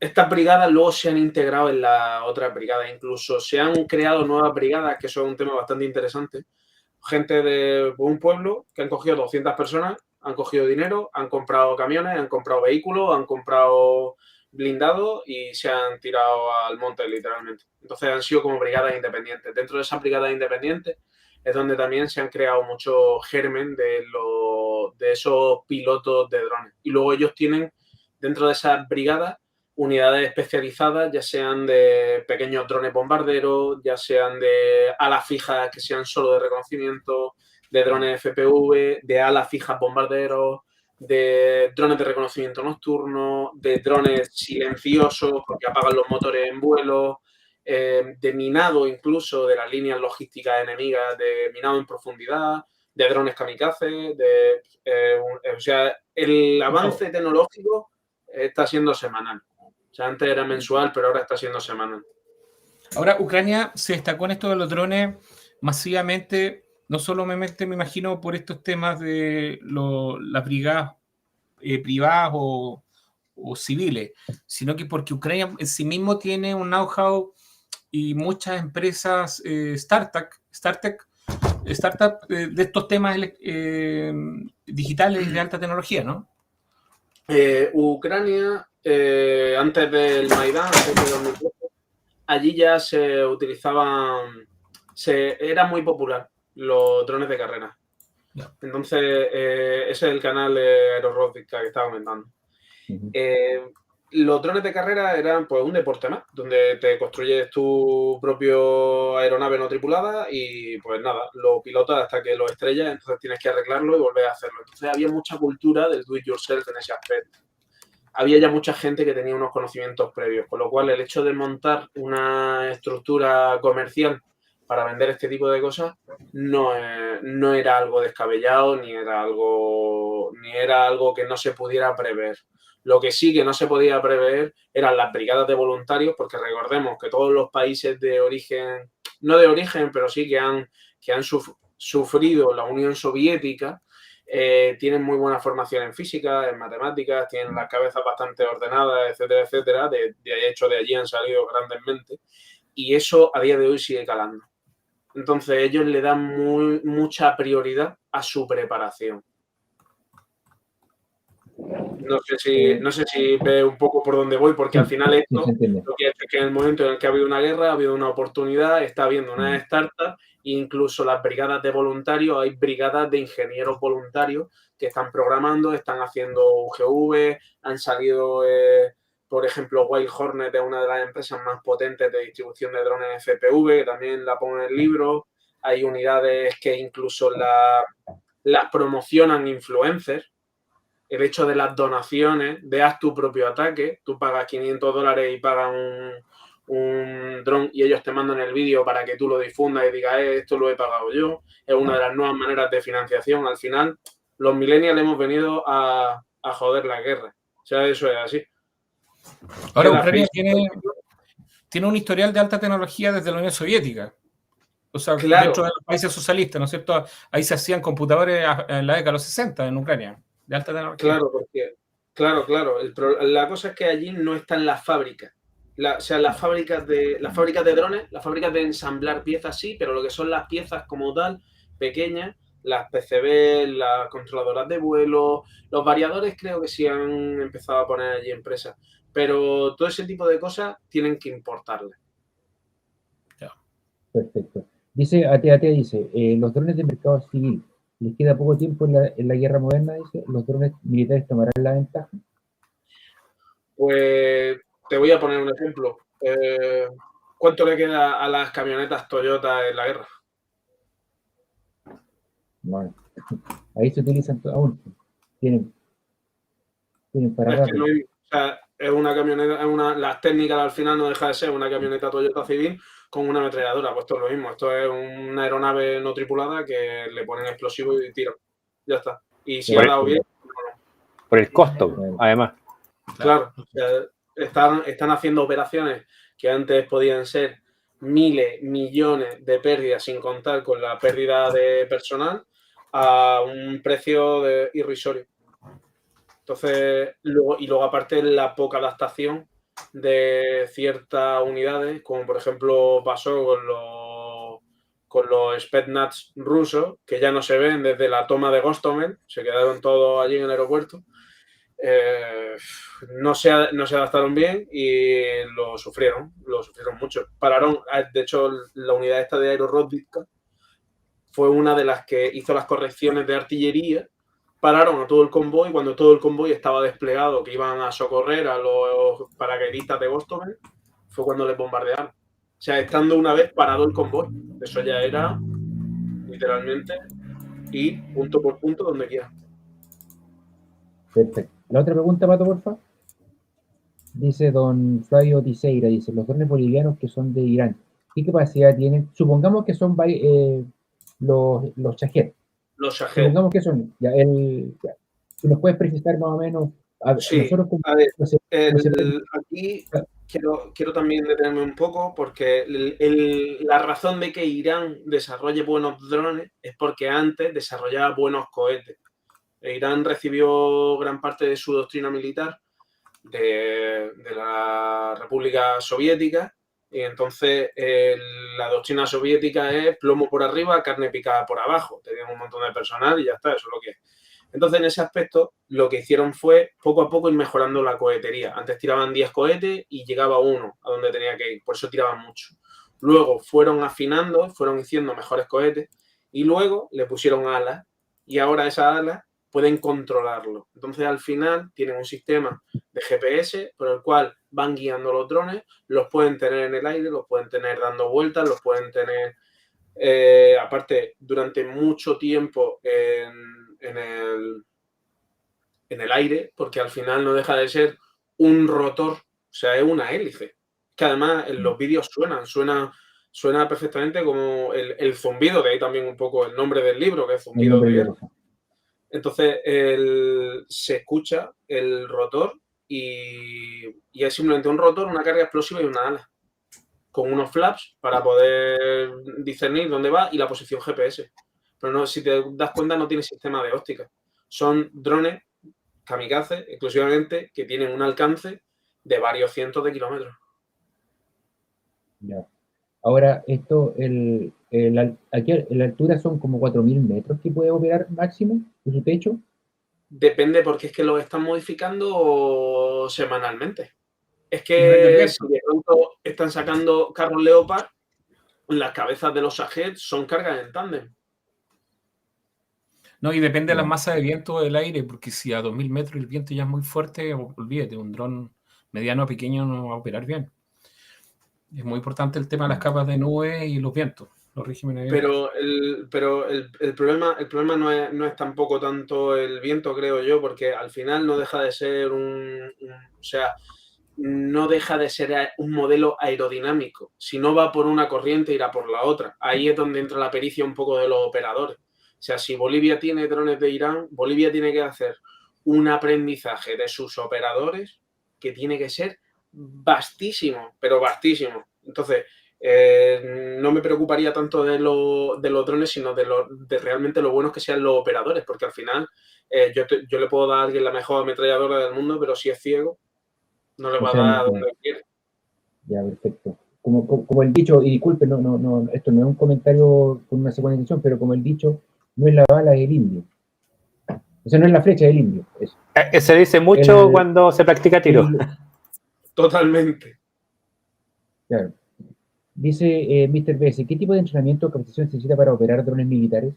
Estas brigadas luego se han integrado en la otra brigada, incluso se han creado nuevas brigadas, que eso es un tema bastante interesante. Gente de un pueblo que han cogido 200 personas, han cogido dinero, han comprado camiones, han comprado vehículos, han comprado blindados y se han tirado al monte, literalmente. Entonces han sido como brigadas independientes. Dentro de esas brigadas independientes es donde también se han creado mucho germen de esos pilotos de drones. Y luego ellos tienen, dentro de esas brigadas, unidades especializadas, ya sean de pequeños drones bombarderos, ya sean de alas fijas que sean solo de reconocimiento, de drones FPV, de alas fijas bombarderos, de drones de reconocimiento nocturno, de drones silenciosos porque apagan los motores en vuelo, de minado incluso de las líneas logísticas enemigas, de minado en profundidad, de drones kamikaze, o sea, el avance tecnológico está siendo semanal. O sea, antes era mensual, pero ahora está siendo semanal. Ahora, Ucrania se destacó en esto de los drones masivamente, no solamente me imagino por estos temas de las brigadas privadas o civiles, sino que porque Ucrania en sí mismo tiene un know-how y muchas empresas startup startup de estos temas digitales de alta tecnología, ¿no? Ucrania, antes del Maidán, antes de 2012, allí ya se utilizaban, era muy popular los drones de carrera. Entonces, ese es el canal de Aerorobotics que estaba comentando. Los drones de carrera eran pues un deporte más, donde te construyes tu propio aeronave no tripulada y pues nada, lo pilotas hasta que lo estrellas, entonces tienes que arreglarlo y volver a hacerlo. Entonces había mucha cultura del do it yourself en ese aspecto. Había ya mucha gente que tenía unos conocimientos previos, con lo cual el hecho de montar una estructura comercial para vender este tipo de cosas no era algo descabellado ni era algo que no se pudiera prever. Lo que sí que no se podía prever eran las brigadas de voluntarios, porque recordemos que todos los países de origen, no de origen, pero sí que han sufrido la Unión Soviética, tienen muy buena formación en física, en matemáticas, tienen las cabezas bastante ordenadas, etcétera, etcétera. De hecho, de allí han salido grandes mentes y eso a día de hoy sigue calando. Entonces, ellos le dan mucha prioridad a su preparación. No sé si ve un poco por dónde voy, porque al final esto lo que es que en el momento en el que ha habido una guerra, ha habido una oportunidad, está habiendo una startup, incluso las brigadas de voluntarios, hay brigadas de ingenieros voluntarios que están programando, están haciendo UGV, han salido, por ejemplo, Wild Hornet es una de las empresas más potentes de distribución de drones FPV, que también la pongo en el libro. Hay unidades que incluso las promocionan influencers. El hecho de las donaciones, de haz tu propio ataque, tú pagas $500 y pagas un dron y ellos te mandan el vídeo para que tú lo difundas y digas, esto lo he pagado yo. Es una de las nuevas maneras de financiación. Al final, los millennials hemos venido a joder la guerra. O sea, eso es así. Ahora Ucrania tiene un historial de alta tecnología desde la Unión Soviética. O sea, claro, dentro de los países socialistas, ¿no es cierto? Ahí se hacían computadores en la década de los 60 en Ucrania, de alta tecnología. Claro. La cosa es que allí no están las fábricas. Las fábricas de drones, las fábricas de ensamblar piezas sí, pero lo que son las piezas como tal, pequeñas, las PCB, las controladoras de vuelo, los variadores creo que sí han empezado a poner allí empresas. Pero todo ese tipo de cosas tienen que importarlas. Perfecto. Dice, Atea dice, los drones de mercado civil, ¿les queda poco tiempo en la guerra moderna? Dice, ¿los drones militares tomarán la ventaja? Pues te voy a poner un ejemplo. ¿Cuánto le queda a las camionetas Toyota en la guerra? Bueno, ahí se utilizan aún. Tienen para rato. O sea, es una camioneta, las técnicas al final no deja de ser una camioneta Toyota civil con una ametralladora. Pues esto es lo mismo. Esto es una aeronave no tripulada que le ponen explosivos y tiran. Ya está. Y si ha dado bien... Por el costo, además. Claro. O sea, están haciendo operaciones que antes podían ser miles, millones de pérdidas sin contar con la pérdida de personal a un precio irrisorio. Entonces, luego aparte la poca adaptación de ciertas unidades, como por ejemplo pasó con los Spetsnaz rusos, que ya no se ven desde la toma de Gostomel, se quedaron todos allí en el aeropuerto. No se adaptaron bien y lo sufrieron mucho. Pararon, de hecho, la unidad esta de Aerorobotics fue una de las que hizo las correcciones de artillería. Pararon a todo el convoy cuando todo el convoy estaba desplegado, que iban a socorrer a los paracaidistas de Gostomel, fue cuando les bombardearon. O sea, estando una vez parado el convoy. Eso ya era, literalmente, ir punto por punto donde quiera. Perfecto. La otra pregunta, Pato, porfa. Dice don Flavio Tiseira, dice, los drones bolivianos que son de Irán, ¿qué capacidad tienen? Supongamos que son los Shahed. Los Shahed. Supongamos que son, si nos puedes precisar más o menos. Sí, aquí quiero también detenerme un poco porque la razón de que Irán desarrolle buenos drones es porque antes desarrollaba buenos cohetes. Irán recibió gran parte de su doctrina militar de la República Soviética, Y entonces la doctrina soviética es plomo por arriba, carne picada por abajo. Tenían un montón de personal y ya está, eso es lo que es. Entonces, en ese aspecto, lo que hicieron fue poco a poco ir mejorando la cohetería. Antes tiraban 10 cohetes y llegaba uno a donde tenía que ir, por eso tiraban mucho. Luego fueron afinando, fueron haciendo mejores cohetes y luego le pusieron alas y ahora esas alas pueden controlarlo. Entonces, al final, tienen un sistema de GPS por el cual van guiando los drones, los pueden tener en el aire, los pueden tener dando vueltas, los pueden tener, aparte, durante mucho tiempo en el aire, porque al final no deja de ser un rotor, o sea, es una hélice. Que además en los vídeos suena perfectamente como el zumbido, de ahí también un poco el nombre del libro, que es Zumbido de Guerra. Entonces, se escucha el rotor y es simplemente un rotor, una carga explosiva y una ala, con unos flaps para poder discernir dónde va y la posición GPS. Pero no, si te das cuenta, no tiene sistema de óptica. Son drones kamikaze exclusivamente que tienen un alcance de varios cientos de kilómetros. Ya. Ahora, esto, aquí la altura son como 4.000 metros que puede operar máximo de su techo. Depende, porque es que lo están modificando semanalmente. Es que si de pronto están sacando carros Leopard, las cabezas de los Shahed son cargas en tándem. No, y depende de la masa de viento del aire, porque si a 2.000 metros el viento ya es muy fuerte, olvídate, un dron mediano o pequeño no va a operar bien. Es muy importante el tema de las capas de nube y los vientos, los regímenes de viento. Pero el problema no es tampoco tanto el viento, creo yo, porque al final no deja de ser no deja de ser un modelo aerodinámico. Si no va por una corriente, irá por la otra. Ahí es donde entra la pericia un poco de los operadores. O sea, si Bolivia tiene drones de Irán, Bolivia tiene que hacer un aprendizaje de sus operadores que tiene que ser vastísimo, pero vastísimo. Entonces, no me preocuparía tanto de los drones, sino de realmente lo buenos que sean los operadores, porque al final yo le puedo dar a alguien la mejor ametralladora del mundo, pero si es ciego, no le va a dar a donde quiere. Ya, perfecto. Como el dicho, y disculpe, esto no es un comentario con una segunda intención, pero como el dicho, no es la bala, es el indio. O sea, no es la flecha del indio. Eso. Se dice mucho cuando se practica tiro. Totalmente. Claro. Dice Mr. BS, ¿qué tipo de entrenamiento o capacitación se necesita para operar drones militares?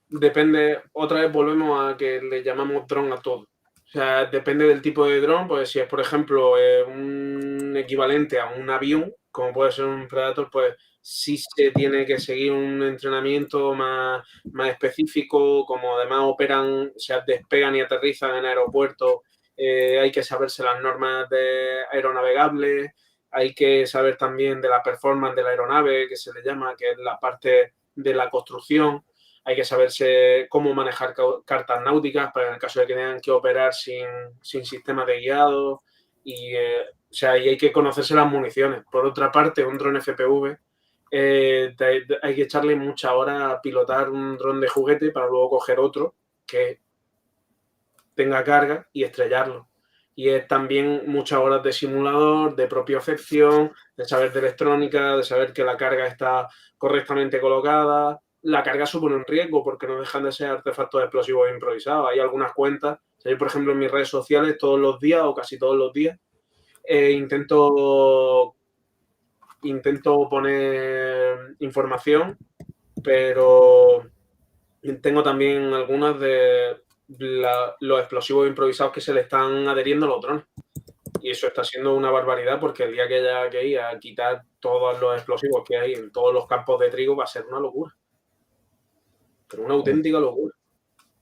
Depende, otra vez volvemos a que le llamamos dron a todo. O sea, depende del tipo de dron, pues si es, por ejemplo, un equivalente a un avión, como puede ser un Predator, pues sí se tiene que seguir un entrenamiento más específico, como además operan, o sea, despegan y aterrizan en aeropuertos, hay que saberse las normas de aeronavegables, hay que saber también de la performance de la aeronave, que se le llama, que es la parte de la construcción. Hay que saberse cómo manejar cartas náuticas para en el caso de que tengan que operar sin sistema de guiado. Y hay que conocerse las municiones. Por otra parte, un dron FPV, hay que echarle muchas horas a pilotar un dron de juguete para luego coger otro que tenga carga y estrellarlo. Y es también muchas horas de simulador, de propiocepción, de saber de electrónica, de saber que la carga está correctamente colocada. La carga supone un riesgo porque no dejan de ser artefactos explosivos improvisados. Hay algunas cuentas, yo por ejemplo en mis redes sociales todos los días o casi todos los días intento poner información, pero tengo también algunas de los explosivos improvisados que se le están adheriendo a los drones. Y eso está siendo una barbaridad porque el día que haya que ir a quitar todos los explosivos que hay en todos los campos de trigo va a ser una locura. Pero una auténtica locura.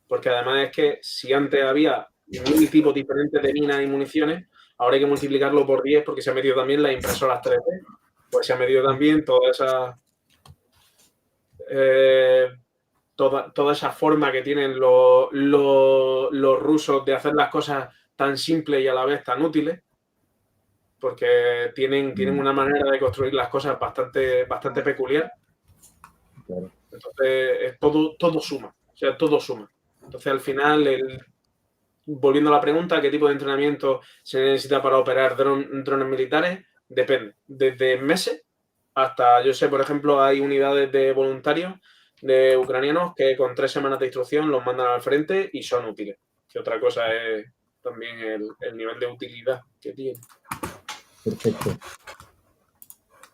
Porque además es que si antes había 1000 tipos diferentes de minas y municiones, ahora hay que multiplicarlo por 10 porque se ha metido también las impresoras 3D. Pues se ha metido también toda esa toda esa forma que tienen los rusos de hacer las cosas tan simples y a la vez tan útiles, porque tienen una manera de construir las cosas bastante peculiar. Claro. Entonces, todo suma, o sea, todo suma. Entonces, al final, volviendo a la pregunta, ¿qué tipo de entrenamiento se necesita para operar drones militares? Depende, desde meses hasta, yo sé, por ejemplo, hay unidades de voluntarios de ucranianos que con 3 semanas de instrucción los mandan al frente y son útiles. Que otra cosa es también el nivel de utilidad que tiene. Perfecto.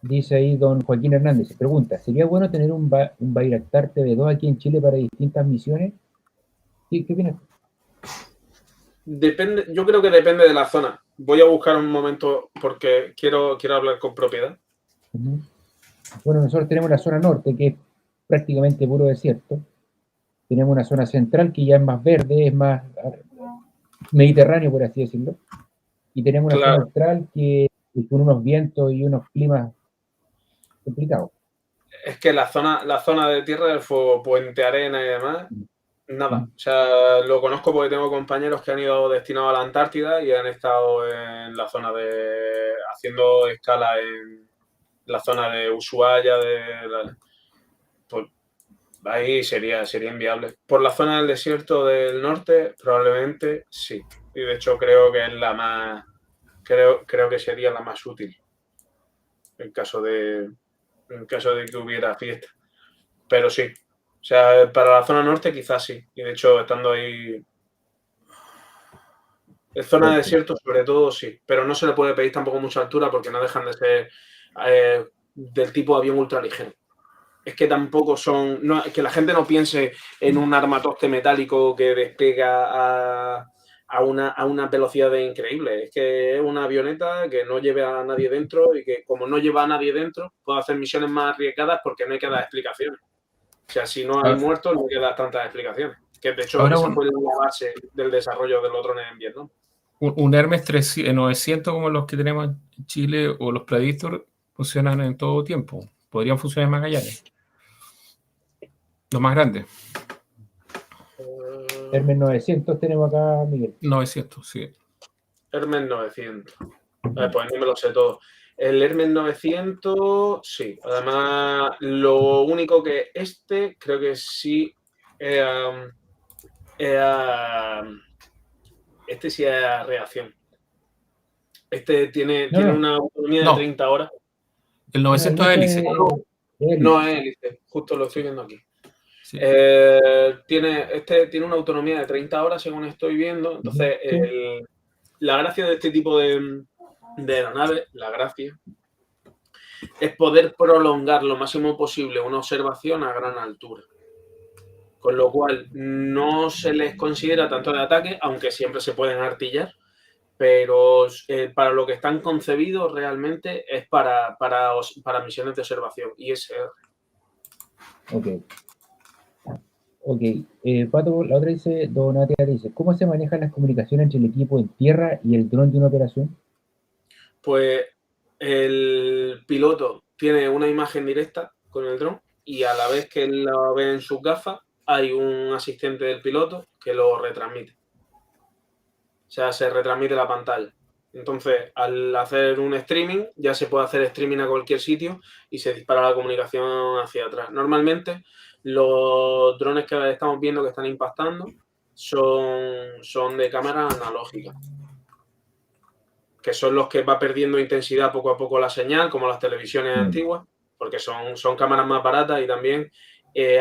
Dice ahí don Joaquín Hernández, pregunta, ¿sería bueno tener un Bayraktar TV2 aquí en Chile para distintas misiones? ¿Qué opinas? Depende, yo creo que depende de la zona. Voy a buscar un momento porque quiero hablar con propiedad. Bueno, nosotros tenemos la zona norte, que es prácticamente puro desierto. Tenemos una zona central que ya es más verde, es más mediterráneo, por así decirlo. Y tenemos una zona austral que con unos vientos y unos climas complicados. Es que la zona de Tierra del Fuego, Puente Arena y demás, nada. O sea, lo conozco porque tengo compañeros que han ido destinados a la Antártida y han estado en la zona haciendo escala en la zona de Ushuaia, pues ahí sería inviable. Por la zona del desierto del norte, probablemente sí. Y de hecho creo que es la más, creo que sería la más útil en caso de que hubiera fiesta. Pero sí. O sea, para la zona norte quizás sí. Y de hecho, estando ahí... En zona de desierto, sobre todo, sí. Pero no se le puede pedir tampoco mucha altura porque no dejan de ser del tipo avión ultraligero. Es que tampoco son... No, que la gente no piense en un armatoste metálico que despega a una velocidad increíble. Es que es una avioneta que no lleve a nadie dentro y que como no lleva a nadie dentro, puede hacer misiones más arriesgadas porque no hay que dar explicaciones. O sea, si no hay muertos, no hay que dar tantas explicaciones. Que de hecho, esa fue la base del desarrollo de los drones en Vietnam. Un Hermes 900 como los que tenemos en Chile o los Predator funcionan en todo tiempo. Podrían funcionar en Magallanes. Los más grandes. Hermes 900 tenemos acá, Miguel. 900, sí. Hermes 900. Pues no me lo sé todo. El Hermes 900, sí. Además, lo único que creo que sí. Este sí es reacción. Este tiene una autonomía de 30 horas. El 900 es hélice. No es hélice, justo lo estoy viendo aquí. Sí. Tiene una autonomía de 30 horas, según estoy viendo. Entonces, la gracia de este tipo de aeronave, la gracia, es poder prolongar lo máximo posible una observación a gran altura. Con lo cual, no se les considera tanto de ataque, aunque siempre se pueden artillar, pero para lo que están concebidos realmente es para misiones de observación, ISR. Ok. Pato, la otra dice, Donatia dice, ¿cómo se manejan las comunicaciones entre el equipo en tierra y el dron de una operación? Pues el piloto tiene una imagen directa con el dron y a la vez que él la ve en sus gafas, hay un asistente del piloto que lo retransmite. O sea, se retransmite la pantalla. Entonces, al hacer un streaming, ya se puede hacer streaming a cualquier sitio y se dispara la comunicación hacia atrás. Normalmente, los drones que estamos viendo que están impactando son de cámara analógica, que son los que va perdiendo intensidad poco a poco la señal, como las televisiones antiguas, porque son cámaras más baratas y también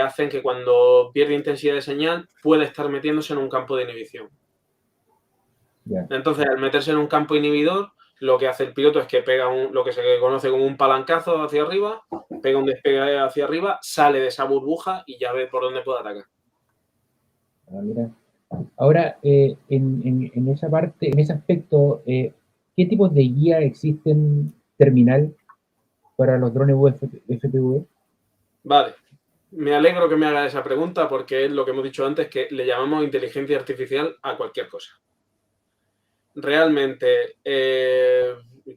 hacen que cuando pierde intensidad de señal puede estar metiéndose en un campo de inhibición. Entonces, al meterse en un campo inhibidor, lo que hace el piloto es que pega lo que se conoce como un palancazo hacia arriba, pega un despegue hacia arriba, sale de esa burbuja y ya ve por dónde puede atacar. Mira. Ahora, en esa parte, en ese aspecto, ¿qué tipos de guía existen terminal para los drones FPV? Vale. Me alegro que me haga esa pregunta porque es lo que hemos dicho antes, que le llamamos inteligencia artificial a cualquier cosa. Realmente,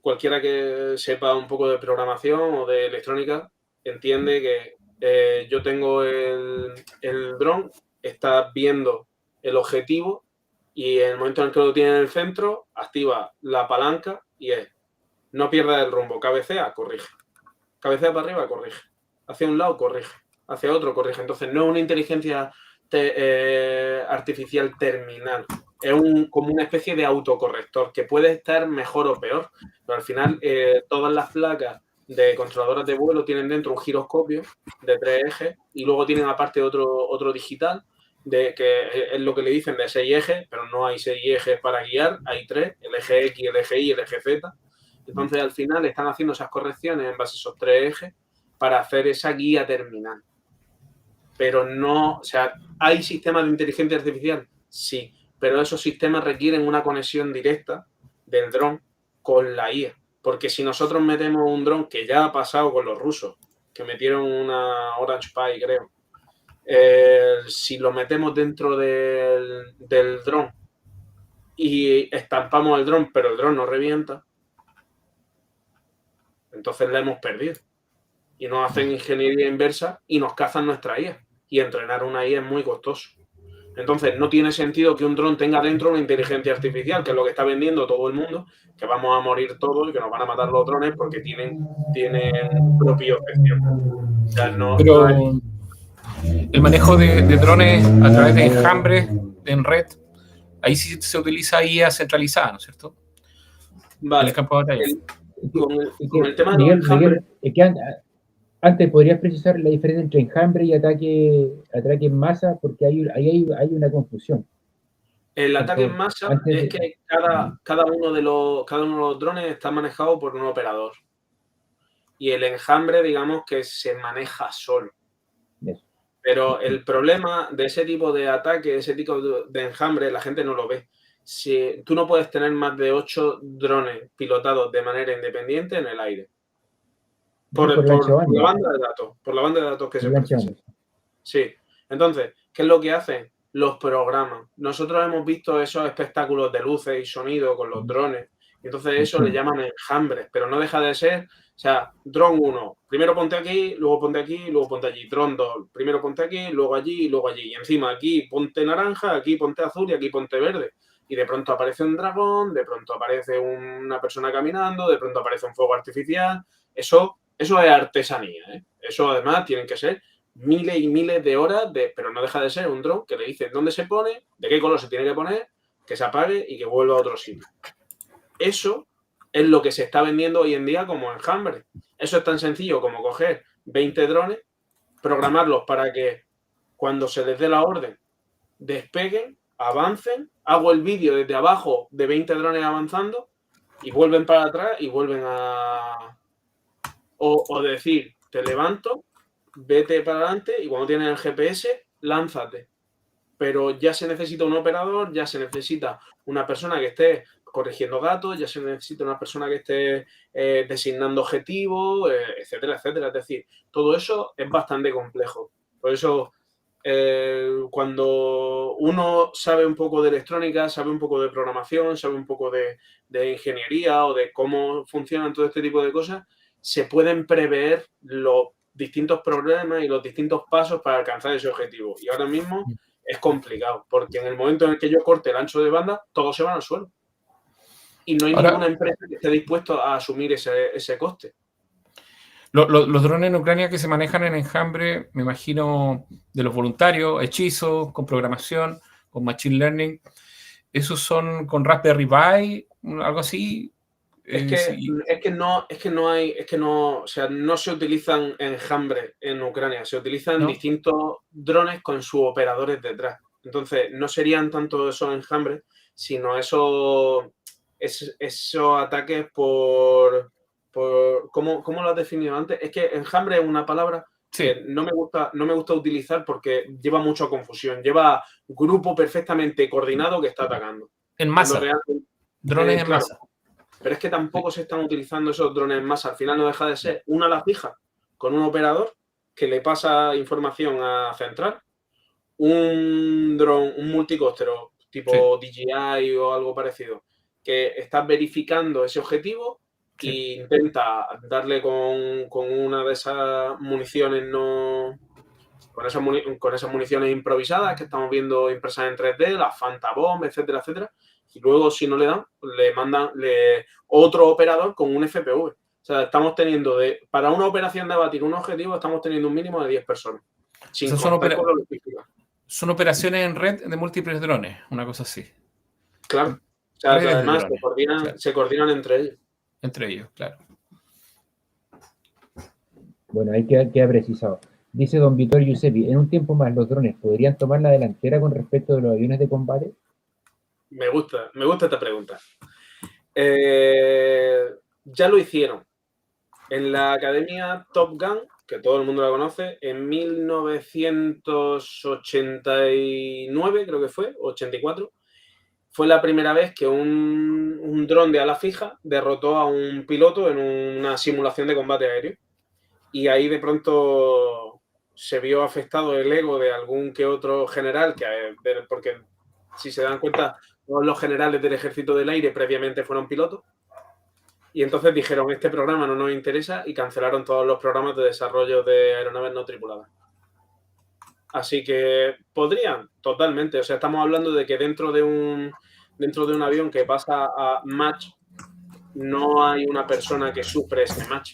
cualquiera que sepa un poco de programación o de electrónica entiende que yo tengo el dron, está viendo el objetivo y en el momento en el que lo tiene en el centro, activa la palanca y no pierda el rumbo, cabecea, corrige. Cabecea para arriba, corrige. Hacia un lado, corrige. Hacia otro, corrige. Entonces, no es una inteligencia artificial terminal. Es como una especie de autocorrector que puede estar mejor o peor, pero al final todas las placas de controladoras de vuelo tienen dentro un giroscopio de 3 ejes y luego tienen aparte otro digital que es lo que le dicen de 6 ejes, pero no hay 6 ejes para guiar, hay 3, el eje X, el eje Y y el eje Z. Entonces, al final están haciendo esas correcciones en base a esos 3 ejes para hacer esa guía terminal. Pero no, o sea, ¿hay sistemas de inteligencia artificial? Sí, pero esos sistemas requieren una conexión directa del dron con la IA. Porque si nosotros metemos un dron, que ya ha pasado con los rusos, que metieron una Orange Pi, creo, si lo metemos dentro del dron y estampamos el dron, pero el dron no revienta, entonces la hemos perdido. Y nos hacen ingeniería inversa y nos cazan nuestra IA. Y entrenar una IA es muy costoso. Entonces, no tiene sentido que un dron tenga dentro una inteligencia artificial, que es lo que está vendiendo todo el mundo, que vamos a morir todos y que nos van a matar los drones porque tienen propiocepción. O sea, Pero el manejo de drones a través de enjambres en red, ahí sí se utiliza IA centralizada, ¿no es cierto? Vale. En el campo de batalla. Con el tema de Miguel, los enjambres... antes, ¿podrías precisar la diferencia entre enjambre y ataque en masa? Porque ahí hay una confusión. El ataque en masa es que cada uno de los drones está manejado por un operador. Y el enjambre, digamos que se maneja solo. Eso. Pero el problema de ese tipo de ataque, ese tipo de enjambre, la gente no lo ve. Si tú no puedes tener más de 8 drones pilotados de manera independiente en el aire. Por la banda de datos. Por la banda de datos que se procesa. Sí. Entonces, ¿qué es lo que hacen? Los programas. Nosotros hemos visto esos espectáculos de luces y sonido con los drones. Entonces, eso le llaman enjambres. Pero no deja de ser... O sea, dron 1, primero ponte aquí, luego ponte aquí, luego ponte allí. Dron 2, primero ponte aquí, luego allí y luego allí. Y encima aquí ponte naranja, aquí ponte azul y aquí ponte verde. Y de pronto aparece un dragón, de pronto aparece una persona caminando, de pronto aparece un fuego artificial. Eso es artesanía, ¿eh? Eso además tienen que ser miles y miles de horas, pero no deja de ser un dron que le dicen dónde se pone, de qué color se tiene que poner, que se apague y que vuelva a otro sitio. Eso es lo que se está vendiendo hoy en día como enjambre. Eso es tan sencillo como coger 20 drones, programarlos para que cuando se les dé la orden despeguen, avancen, hago el vídeo desde abajo de 20 drones avanzando y vuelven para atrás y vuelven a... O decir, te levanto, vete para adelante y cuando tienes el GPS, lánzate. Pero ya se necesita un operador, ya se necesita una persona que esté corrigiendo datos, ya se necesita una persona que esté designando objetivos, etcétera, etcétera. Es decir, todo eso es bastante complejo. Por eso, cuando uno sabe un poco de electrónica, sabe un poco de programación, sabe un poco de ingeniería o de cómo funcionan todo este tipo de cosas, se pueden prever los distintos problemas y los distintos pasos para alcanzar ese objetivo. Y ahora mismo es complicado, porque en el momento en el que yo corte el ancho de banda, todos se van al suelo. Y no hay ninguna empresa que esté dispuesta a asumir ese coste. Los drones en Ucrania que se manejan en enjambre, me imagino, de los voluntarios, hechizos, con programación, con machine learning, ¿esos son con Raspberry Pi, algo así? No se utilizan enjambres en Ucrania, se utilizan distintos drones con sus operadores detrás. Entonces, no serían tanto esos enjambres, sino esos ataques por ¿cómo lo has definido antes? Es que enjambre es una palabra que no me gusta utilizar porque lleva mucha confusión. Lleva grupo perfectamente coordinado que está atacando. En masa. Drones en masa. Pero es que tampoco se están utilizando esos drones en masa. Al final no deja de ser una ala fija con un operador que le pasa información a central, un dron, un multicóptero tipo DJI o algo parecido, que está verificando ese objetivo e intenta darle con una de esas municiones con esas municiones improvisadas que estamos viendo impresas en 3D, las Fantabomb, etcétera, etcétera. Y luego, si no le dan, le mandan otro operador con un FPV. O sea, estamos teniendo para una operación de abatir un objetivo, estamos teniendo un mínimo de 10 personas. Son operaciones en red de múltiples drones, una cosa así. Claro. O sea, que además se coordinan entre ellos. Entre ellos, claro. Bueno, ahí queda precisado. Dice don Vittorio Giuseppi, en un tiempo más los drones podrían tomar la delantera con respecto de los aviones de combate. Me gusta esta pregunta. Ya lo hicieron. En la academia Top Gun, que todo el mundo la conoce, en 1989, creo que fue, 84, fue la primera vez que un dron de ala fija derrotó a un piloto en una simulación de combate aéreo. Y ahí de pronto se vio afectado el ego de algún que otro general, porque si se dan cuenta, todos los generales del Ejército del Aire previamente fueron pilotos. Y entonces dijeron, este programa no nos interesa, y cancelaron todos los programas de desarrollo de aeronaves no tripuladas. Así que podrían, totalmente. O sea, estamos hablando de que dentro de un avión que pasa a Mach, no hay una persona que sufre ese Mach.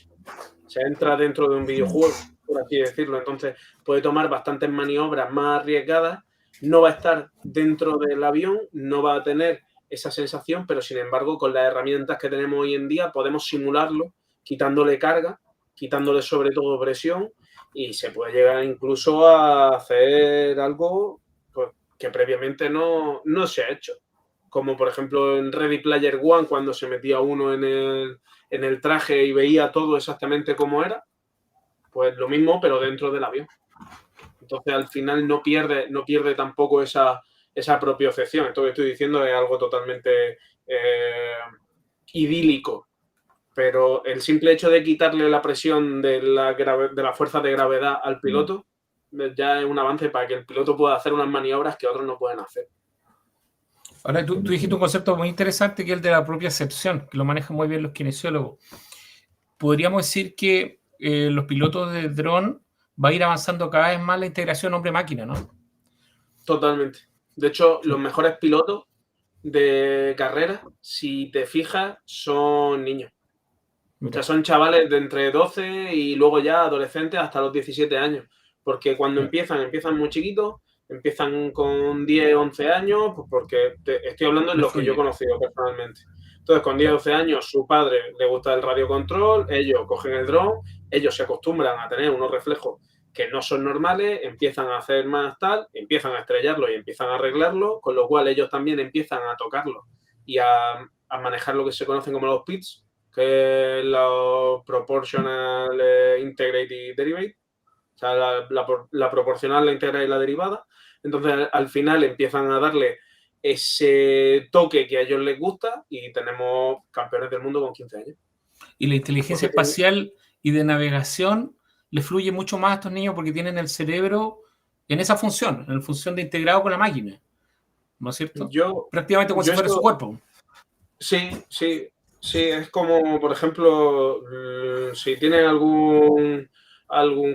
Se entra dentro de un videojuego, por así decirlo. Entonces puede tomar bastantes maniobras más arriesgadas, no va a estar dentro del avión, no va a tener esa sensación, pero sin embargo con las herramientas que tenemos hoy en día podemos simularlo, quitándole carga, quitándole sobre todo presión, y se puede llegar incluso a hacer algo pues, que previamente no se ha hecho. Como por ejemplo en Ready Player One, cuando se metía uno en el traje y veía todo exactamente como era, pues lo mismo, pero dentro del avión. Entonces, al final no pierde tampoco esa propiocepción. Esto que estoy diciendo es algo totalmente idílico, pero el simple hecho de quitarle la presión de la fuerza de gravedad al piloto ya es un avance para que el piloto pueda hacer unas maniobras que otros no pueden hacer. Ahora, tú dijiste un concepto muy interesante que es el de la propiocepción, que lo manejan muy bien los kinesiólogos. Podríamos decir que los pilotos de dron va a ir avanzando cada vez más la integración hombre-máquina, ¿no? Totalmente. De hecho, los mejores pilotos de carrera, si te fijas, son niños. O sea, son chavales de entre 12 y luego ya adolescentes hasta los 17 años. Porque cuando empiezan muy chiquitos, empiezan con 10, 11 años, pues porque estoy hablando de los que yo he conocido personalmente. Entonces, con 10, 12 años, su padre le gusta el radiocontrol, ellos cogen el dron, ellos se acostumbran a tener unos reflejos que no son normales, empiezan a hacer más tal, empiezan a estrellarlo y empiezan a arreglarlo, con lo cual ellos también empiezan a tocarlo y a manejar lo que se conocen como los PIDs, que es la Proportional Integrated Derivate, o sea, la proporcional, la integral y la derivada. Entonces, al final empiezan a darle ese toque que a ellos les gusta y tenemos campeones del mundo con 15 años. Y la inteligencia espacial y de navegación le fluye mucho más a estos niños porque tienen el cerebro en esa función, en la función de integrado con la máquina, ¿no es cierto? Prácticamente como si fuera su cuerpo. Sí, es como, por ejemplo, si tienes algún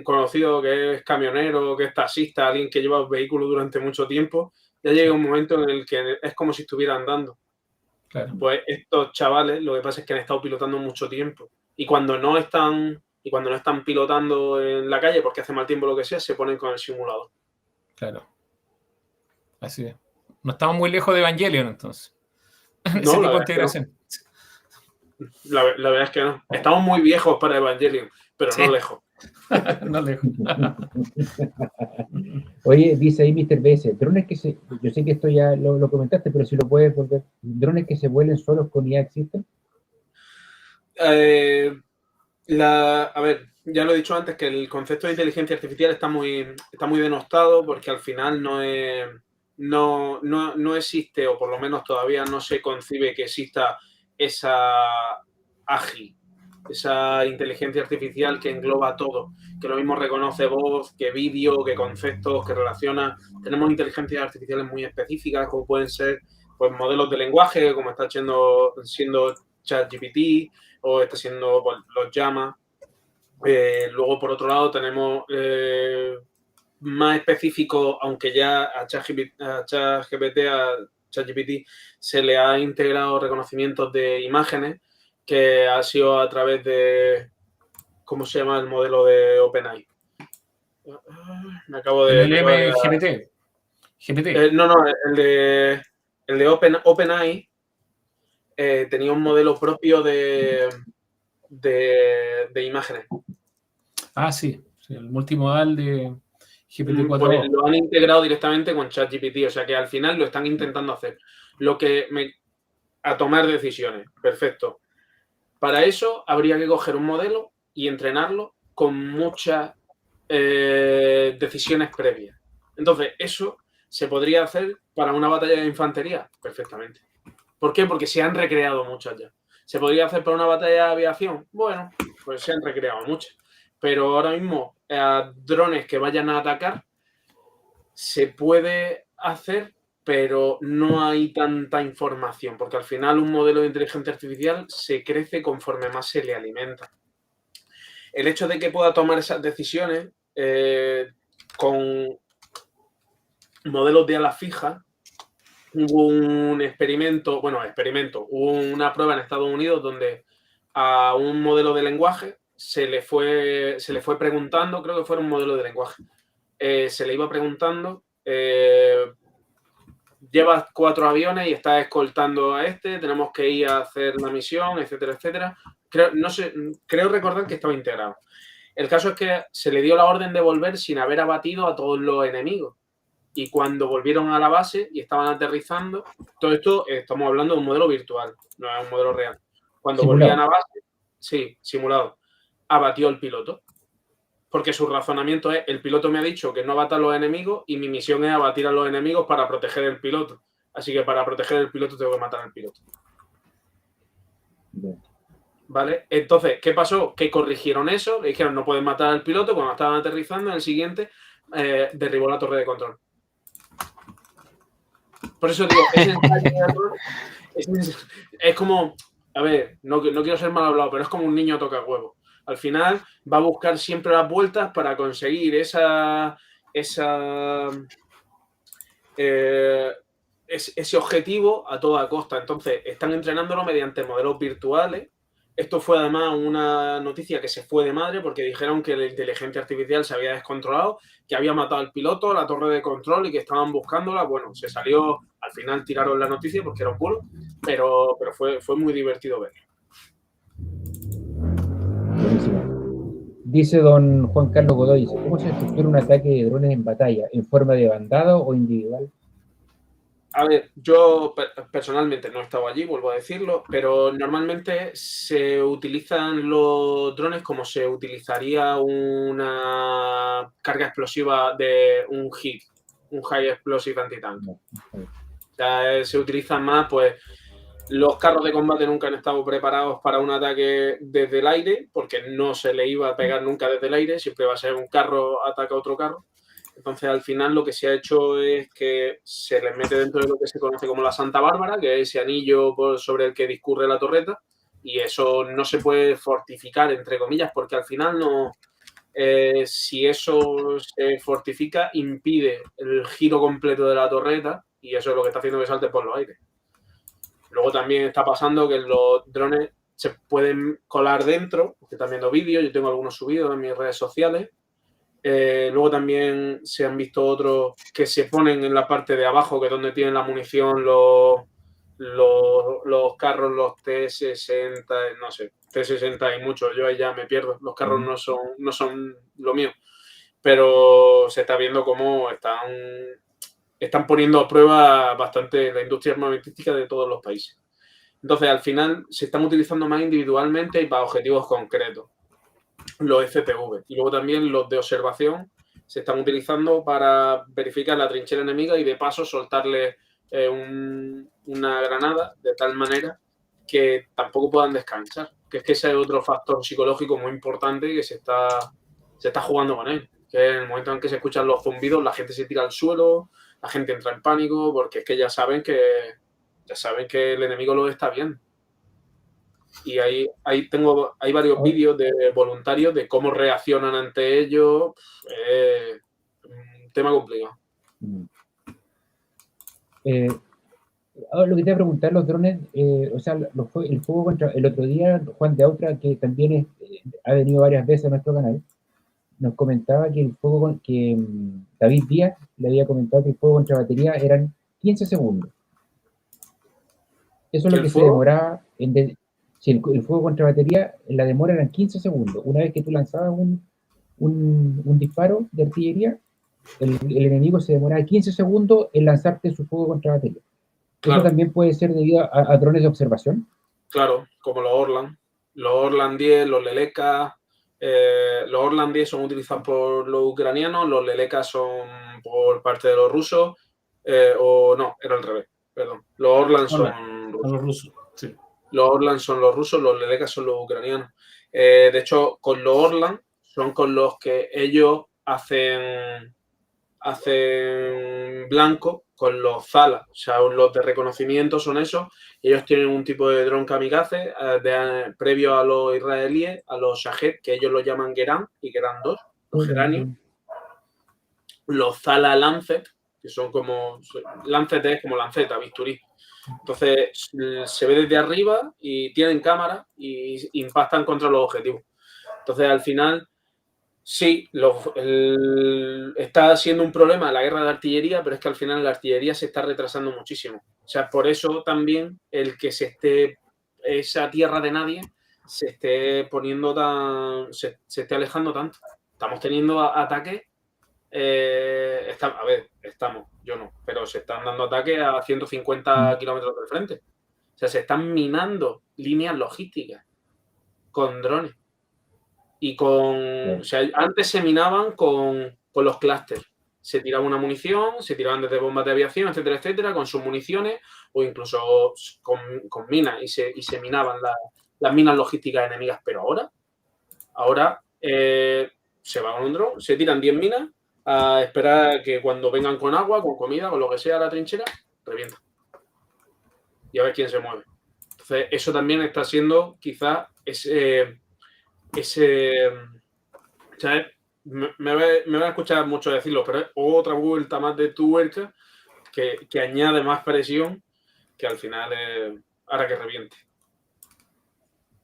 conocido que es camionero, que es taxista, alguien que lleva un vehículo durante mucho tiempo, ya llega un momento en el que es como si estuviera andando. Claro. Pues estos chavales, lo que pasa es que han estado pilotando mucho tiempo. Y cuando no están pilotando en la calle porque hace mal tiempo o lo que sea, se ponen con el simulador. Claro. Así es. No estamos muy lejos de Evangelion, entonces. No, ese tipo de integración. La verdad es que no. Estamos muy viejos para Evangelion, pero sí. No lejos. No lejos. Oye, dice ahí Mr. BS, drones que yo sé que esto ya lo comentaste, pero si lo puedes volver, ¿drones que se vuelen solos con IA existen? A ver, ya lo he dicho antes, que el concepto de inteligencia artificial está muy denostado porque al final no existe, o por lo menos todavía no se concibe que exista esa AGI, esa inteligencia artificial que engloba todo, que lo mismo reconoce voz, que vídeo, que conceptos, que relaciona. Tenemos inteligencias artificiales muy específicas, como pueden ser pues, modelos de lenguaje, como está siendo ChatGPT, o está siendo pues, los llama. Luego, por otro lado, tenemos más específico, aunque ya a ChatGPT se le ha integrado reconocimientos de imágenes, que ha sido a través de, ¿cómo se llama el modelo de OpenAI? Me acabo de... El GPT. No, el de OpenAI tenía un modelo propio de imágenes. Ah, sí, el multimodal de GPT-4. Pues lo han integrado directamente con ChatGPT, o sea que al final lo están intentando hacer. A tomar decisiones, perfecto. Para eso habría que coger un modelo y entrenarlo con muchas decisiones previas. Entonces, eso se podría hacer para una batalla de infantería perfectamente. ¿Por qué? Porque se han recreado muchas ya. ¿Se podría hacer para una batalla de aviación? Bueno, pues se han recreado muchas. Pero ahora mismo, a drones que vayan a atacar, se puede hacer, pero no hay tanta información, porque al final un modelo de inteligencia artificial se crece conforme más se le alimenta. El hecho de que pueda tomar esas decisiones con modelos de ala fija, hubo un experimento, hubo una prueba en Estados Unidos donde a un modelo de lenguaje se le fue preguntando, creo que fue un modelo de lenguaje, se le iba preguntando, llevas 4 aviones y estás escoltando a tenemos que ir a hacer la misión, etcétera, etcétera. Creo recordar que estaba integrado. El caso es que se le dio la orden de volver sin haber abatido a todos los enemigos. Y cuando volvieron a la base y estaban aterrizando, todo esto estamos hablando de un modelo virtual, no es un modelo real. Cuando volvían a base, sí, simulado, abatió el piloto. Porque su razonamiento es, el piloto me ha dicho que no abata a los enemigos y mi misión es abatir a los enemigos para proteger el piloto. Así que para proteger el piloto tengo que matar al piloto. ¿Vale? Entonces, ¿qué pasó? Que corrigieron eso, le dijeron no pueden matar al piloto, cuando estaban aterrizando, en el siguiente derribó la torre de control. Por eso digo, es como, a ver, no quiero ser mal hablado, pero es como un niño toca huevo. Al final va a buscar siempre las vueltas para conseguir ese objetivo a toda costa. Entonces, están entrenándolo mediante modelos virtuales. Esto fue además una noticia que se fue de madre porque dijeron que la inteligencia artificial se había descontrolado, que había matado al piloto, la torre de control y que estaban buscándola. Bueno, se salió, al final tiraron la noticia porque era un bulo, pero fue muy divertido verlo. Buenísimo. Dice don Juan Carlos Godoy, dice, ¿cómo se estructura un ataque de drones en batalla? ¿En forma de bandado o individual? A ver, yo personalmente no he estado allí, vuelvo a decirlo, pero normalmente se utilizan los drones como se utilizaría una carga explosiva de un HIT, un High Explosive Anti-Tank. O sea, se utilizan más, pues, los carros de combate nunca han estado preparados para un ataque desde el aire, porque no se le iba a pegar nunca desde el aire, siempre va a ser un carro ataca a otro carro. Entonces, al final, lo que se ha hecho es que se les mete dentro de lo que se conoce como la Santa Bárbara, que es ese anillo sobre el que discurre la torreta, y eso no se puede fortificar, entre comillas, porque al final no... si eso se fortifica, impide el giro completo de la torreta, y eso es lo que está haciendo que salte por los aires. Luego también está pasando que los drones se pueden colar dentro, porque están viendo vídeos, yo tengo algunos subidos en mis redes sociales. Luego también se han visto otros que se ponen en la parte de abajo, que es donde tienen la munición los carros, los T-60, no sé, T-60 y muchos, yo ahí ya me pierdo, los carros no son lo mío, pero se está viendo cómo están poniendo a prueba bastante la industria armamentística de todos los países. Entonces, al final, se están utilizando más individualmente y para objetivos concretos. Los FPV. Y luego también los de observación se están utilizando para verificar la trinchera enemiga y de paso soltarle una granada de tal manera que tampoco puedan descansar. Que es que ese es otro factor psicológico muy importante que se está jugando con él. Que en el momento en que se escuchan los zumbidos, la gente se tira al suelo, la gente entra en pánico, porque es que ya saben que el enemigo lo está viendo. Y hay varios vídeos de voluntarios de cómo reaccionan ante ello. Un tema complicado. Ahora lo que te voy a preguntar, los drones, o sea, el juego contra... El otro día, Juan de Autra, que también ha venido varias veces a nuestro canal, nos comentaba que el juego que David Díaz le había comentado que el juego contra batería eran 15 segundos. Eso es lo que se demoraba si el fuego contra batería, la demora eran 15 segundos. Una vez que tú lanzabas un disparo de artillería, el enemigo se demoraba 15 segundos en lanzarte su fuego contra la batería. Claro. ¿Eso también puede ser debido a drones de observación? Claro, como los Orlan. Los Orlan 10, los Leleka. Los Orlan 10 son utilizados por los ucranianos, los Leleka son por parte de los rusos. O no, era al revés, perdón. Los Orlan son rusos. Los rusos, sí. Los Orlan son los rusos, los Leleka son los ucranianos. De hecho, con los Orlan son con los que ellos hacen blanco con los Zala, o sea, los de reconocimiento son esos. Ellos tienen un tipo de dron kamikaze previo a los israelíes, a los Shahed, que ellos lo llaman Geran y Geran 2, los geranios. Los Zala Lancet, que son como... Lancet es como lanceta, bisturí. Entonces, se ve desde arriba y tienen cámara y impactan contra los objetivos. Entonces, al final... Sí, está siendo un problema la guerra de artillería, pero es que al final la artillería se está retrasando muchísimo. O sea, por eso también el que esa tierra de nadie se esté poniendo se esté alejando tanto. Estamos teniendo ataques, yo no, pero se están dando ataques a 150 kilómetros del frente. O sea, se están minando líneas logísticas con drones. Y o sea, antes se minaban con los clústeres. Se tiraba una munición, se tiraban desde bombas de aviación, etcétera, etcétera, con sus municiones o incluso con minas y se minaban las minas logísticas enemigas. Pero ahora se va con un dron, se tiran 10 minas a esperar que cuando vengan con agua, con comida, con lo que sea a la trinchera, revienta. Y a ver quién se mueve. Entonces, eso también está siendo quizás ¿sabes? Me voy a escuchar mucho decirlo, pero es otra vuelta más de tuerca que añade más presión que al final hará que reviente.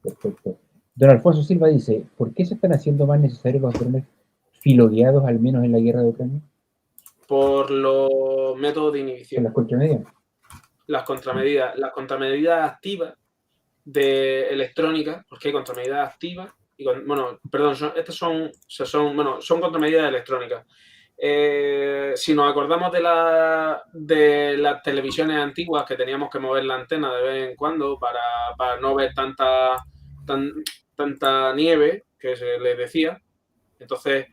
Perfecto. Don Alfonso Silva dice, ¿por qué se están haciendo más necesarios los drones filogueados, al menos en la guerra de Ucrania? Por los métodos de inhibición. ¿Las contramedidas? Las contramedidas activas de electrónica, porque hay contramedidas activas. Estas son contramedidas electrónicas. Si nos acordamos de las televisiones antiguas que teníamos que mover la antena de vez en cuando para no ver tanta nieve, que se les decía, entonces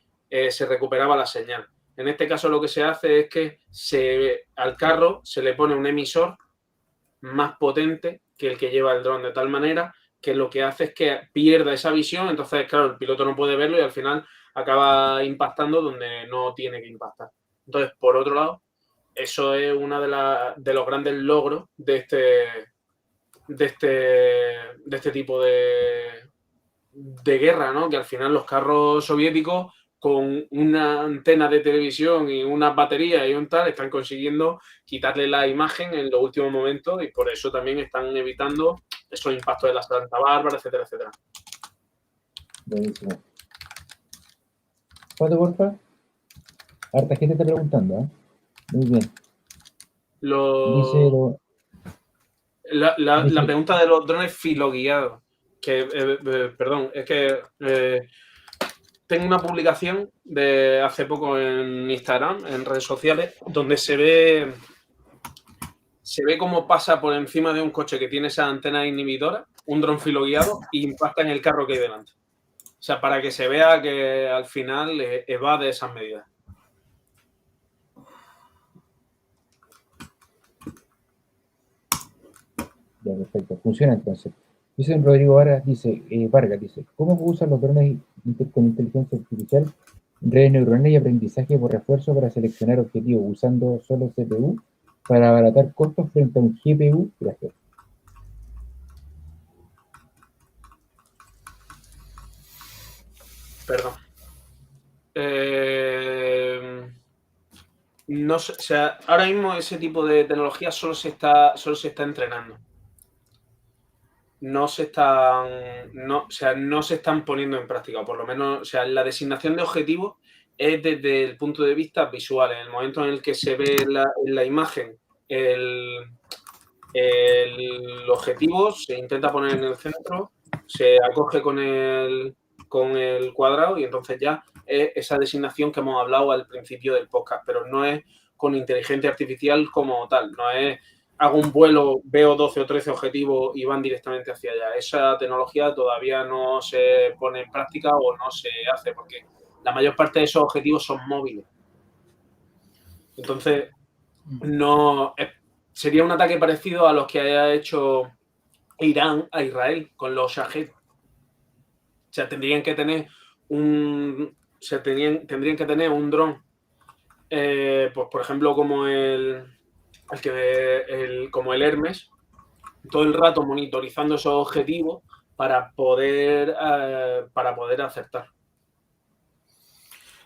se recuperaba la señal. En este caso lo que se hace es que al carro se le pone un emisor más potente que el que lleva el dron, de tal manera que lo que hace es que pierda esa visión. Entonces, claro, el piloto no puede verlo y al final acaba impactando donde no tiene que impactar. Entonces, por otro lado, eso es uno de los grandes logros de este tipo de guerra, ¿no? Que al final los carros soviéticos con una antena de televisión y una batería y un tal, están consiguiendo quitarle la imagen en los últimos momentos y por eso también están evitando esos impactos de la Santa Bárbara, etcétera, etcétera. Buenísimo. ¿Cuánto, porfa? Harta gente está preguntando, ¿eh? Muy bien. La pregunta de los drones filoguiados, perdón, es que tengo una publicación de hace poco en Instagram, en redes sociales, donde se ve cómo pasa por encima de un coche que tiene esa antena inhibidora, un dron filoguiado, y impacta en el carro que hay delante. O sea, para que se vea que al final evade esas medidas. Ya, perfecto. Funciona entonces. Dice Rodrigo Vargas, dice, ¿cómo usan los drones con inteligencia artificial, redes neuronales y aprendizaje por refuerzo para seleccionar objetivos usando solo CPU para abaratar costos frente a un GPU? Gracias. Perdón. No sé, o sea, ahora mismo ese tipo de tecnología solo se está entrenando. No se están poniendo en práctica, o por lo menos, o sea, la designación de objetivos es desde el punto de vista visual. En el momento en el que se ve en la imagen el objetivo, se intenta poner en el centro, se acoge con el con el cuadrado y entonces ya es esa designación que hemos hablado al principio del podcast, pero no es con inteligencia artificial como tal, no es hago un vuelo, veo 12 o 13 objetivos y van directamente hacia allá. Esa tecnología todavía no se pone en práctica o no se hace porque la mayor parte de esos objetivos son móviles. Entonces, no sería un ataque parecido a los que haya hecho Irán a Israel con los Shahed. O sea, tendrían que tener un dron, pues por ejemplo, como como el Hermes, todo el rato monitorizando esos objetivos para poder acertar.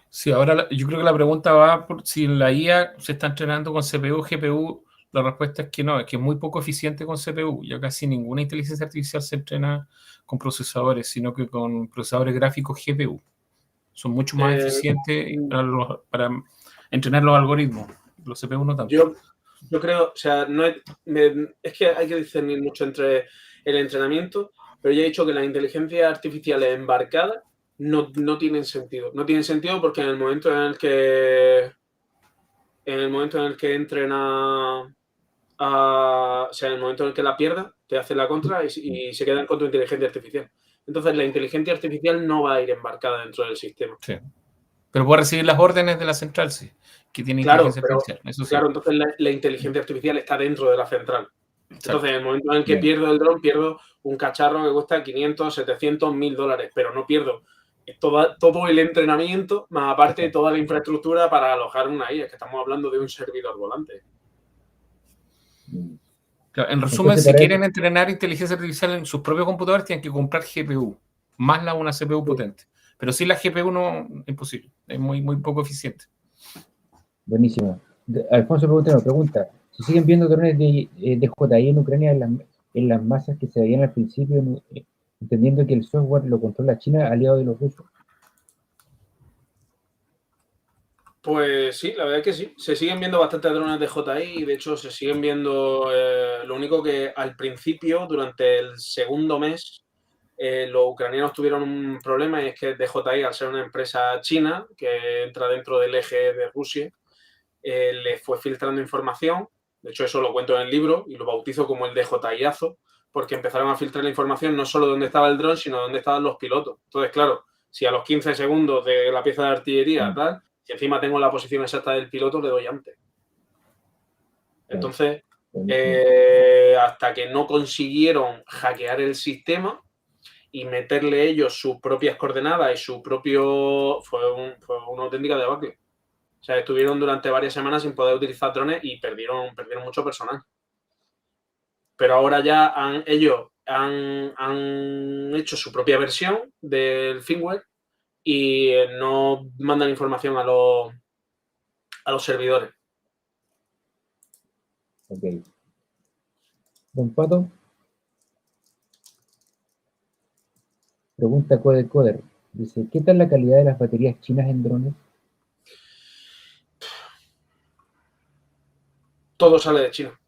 Sí, ahora yo creo que la pregunta va por si la IA se está entrenando con CPU o GPU. La respuesta es que no, es que es muy poco eficiente con CPU. Ya casi ninguna inteligencia artificial se entrena con procesadores, sino que con procesadores gráficos GPU. Son mucho más eficientes para entrenar los algoritmos. Los CPU no tanto. Yo creo, o sea, es que hay que discernir mucho entre el entrenamiento, pero ya he dicho que las inteligencias artificiales embarcadas no tienen sentido. No tienen sentido porque en el momento en el que entrena, o sea, en el momento en el que la pierda, te hace la contra y se quedan con tu inteligencia artificial. Entonces, la inteligencia artificial no va a ir embarcada dentro del sistema. Sí. Pero puede recibir las órdenes de la central, sí, que tiene inteligencia artificial. Eso sí. Claro, entonces la inteligencia artificial está dentro de la central. Entonces, en el momento en el que pierdo el dron, pierdo un cacharro que cuesta 500, 700, $1.000, pero no pierdo todo el entrenamiento, más aparte toda la infraestructura para alojar una IA, que estamos hablando de un servidor volante. Claro, en resumen, si quieren entrenar inteligencia artificial en sus propios computadores, tienen que comprar GPU, más una CPU potente. Pero si la GPU no, es imposible, es muy poco eficiente. Buenísimo. Alfonso pregunta, ¿se siguen viendo drones de DJI en Ucrania en las masas que se veían al principio, entendiendo que el software lo controla China, aliado de los rusos? Pues sí, la verdad es que sí. Se siguen viendo bastantes drones de DJI y de hecho se siguen viendo, lo único que al principio, durante el segundo mes, los ucranianos tuvieron un problema y es que DJI, al ser una empresa china que entra dentro del eje de Rusia, le fue filtrando información. De hecho, eso lo cuento en el libro y lo bautizo como el DJIazo, porque empezaron a filtrar la información no solo de dónde estaba el dron, sino de dónde estaban los pilotos. Entonces, claro, si a los 15 segundos de la pieza de artillería, tal, si encima tengo la posición exacta del piloto, le doy antes. Entonces, hasta que no consiguieron hackear el sistema y meterle ellos sus propias coordenadas y su propio... Fue una auténtica debacle. O sea, estuvieron durante varias semanas sin poder utilizar drones y perdieron mucho personal. Pero ahora ya ellos han hecho su propia versión del firmware y no mandan información a los servidores. Ok. Don Pato. Pregunta Coder. Dice, ¿qué tal la calidad de las baterías chinas en drones? Todo sale de China.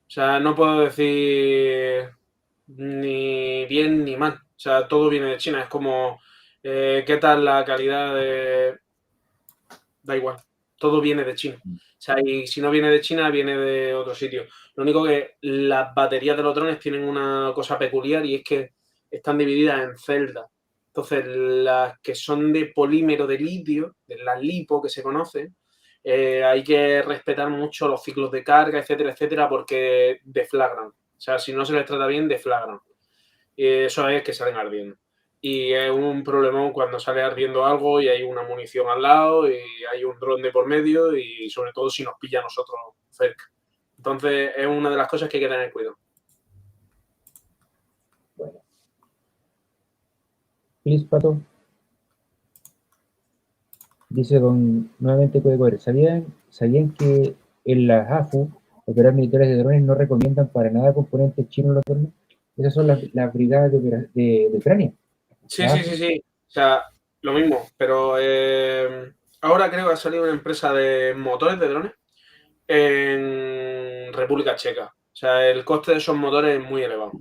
O sea, no puedo decir ni bien ni mal. O sea, todo viene de China. Es como, ¿qué tal la calidad de...? Da igual. Todo viene de China. O sea, y si no viene de China, viene de otro sitio. Lo único que las baterías de los drones tienen una cosa peculiar y es que están divididas en celdas. Entonces, las que son de polímero de litio, de la lipo que se conoce, hay que respetar mucho los ciclos de carga, etcétera, etcétera, porque deflagran. O sea, si no se les trata bien, deflagran. Y eso es que salen ardiendo. Y es un problemón cuando sale ardiendo algo y hay una munición al lado y hay un dron de por medio y sobre todo si nos pilla a nosotros cerca. Entonces es una de las cosas que hay que tener cuidado. Bueno. Please, Pato. Dice nuevamente Codecore, ¿sabían que en las AFU, operar militares de drones, no recomiendan para nada componentes chinos en los drones? Esas son las brigadas de Ucrania. Sí. O sea, lo mismo, pero ahora creo que ha salido una empresa de motores de drones en República Checa. O sea, el coste de esos motores es muy elevado.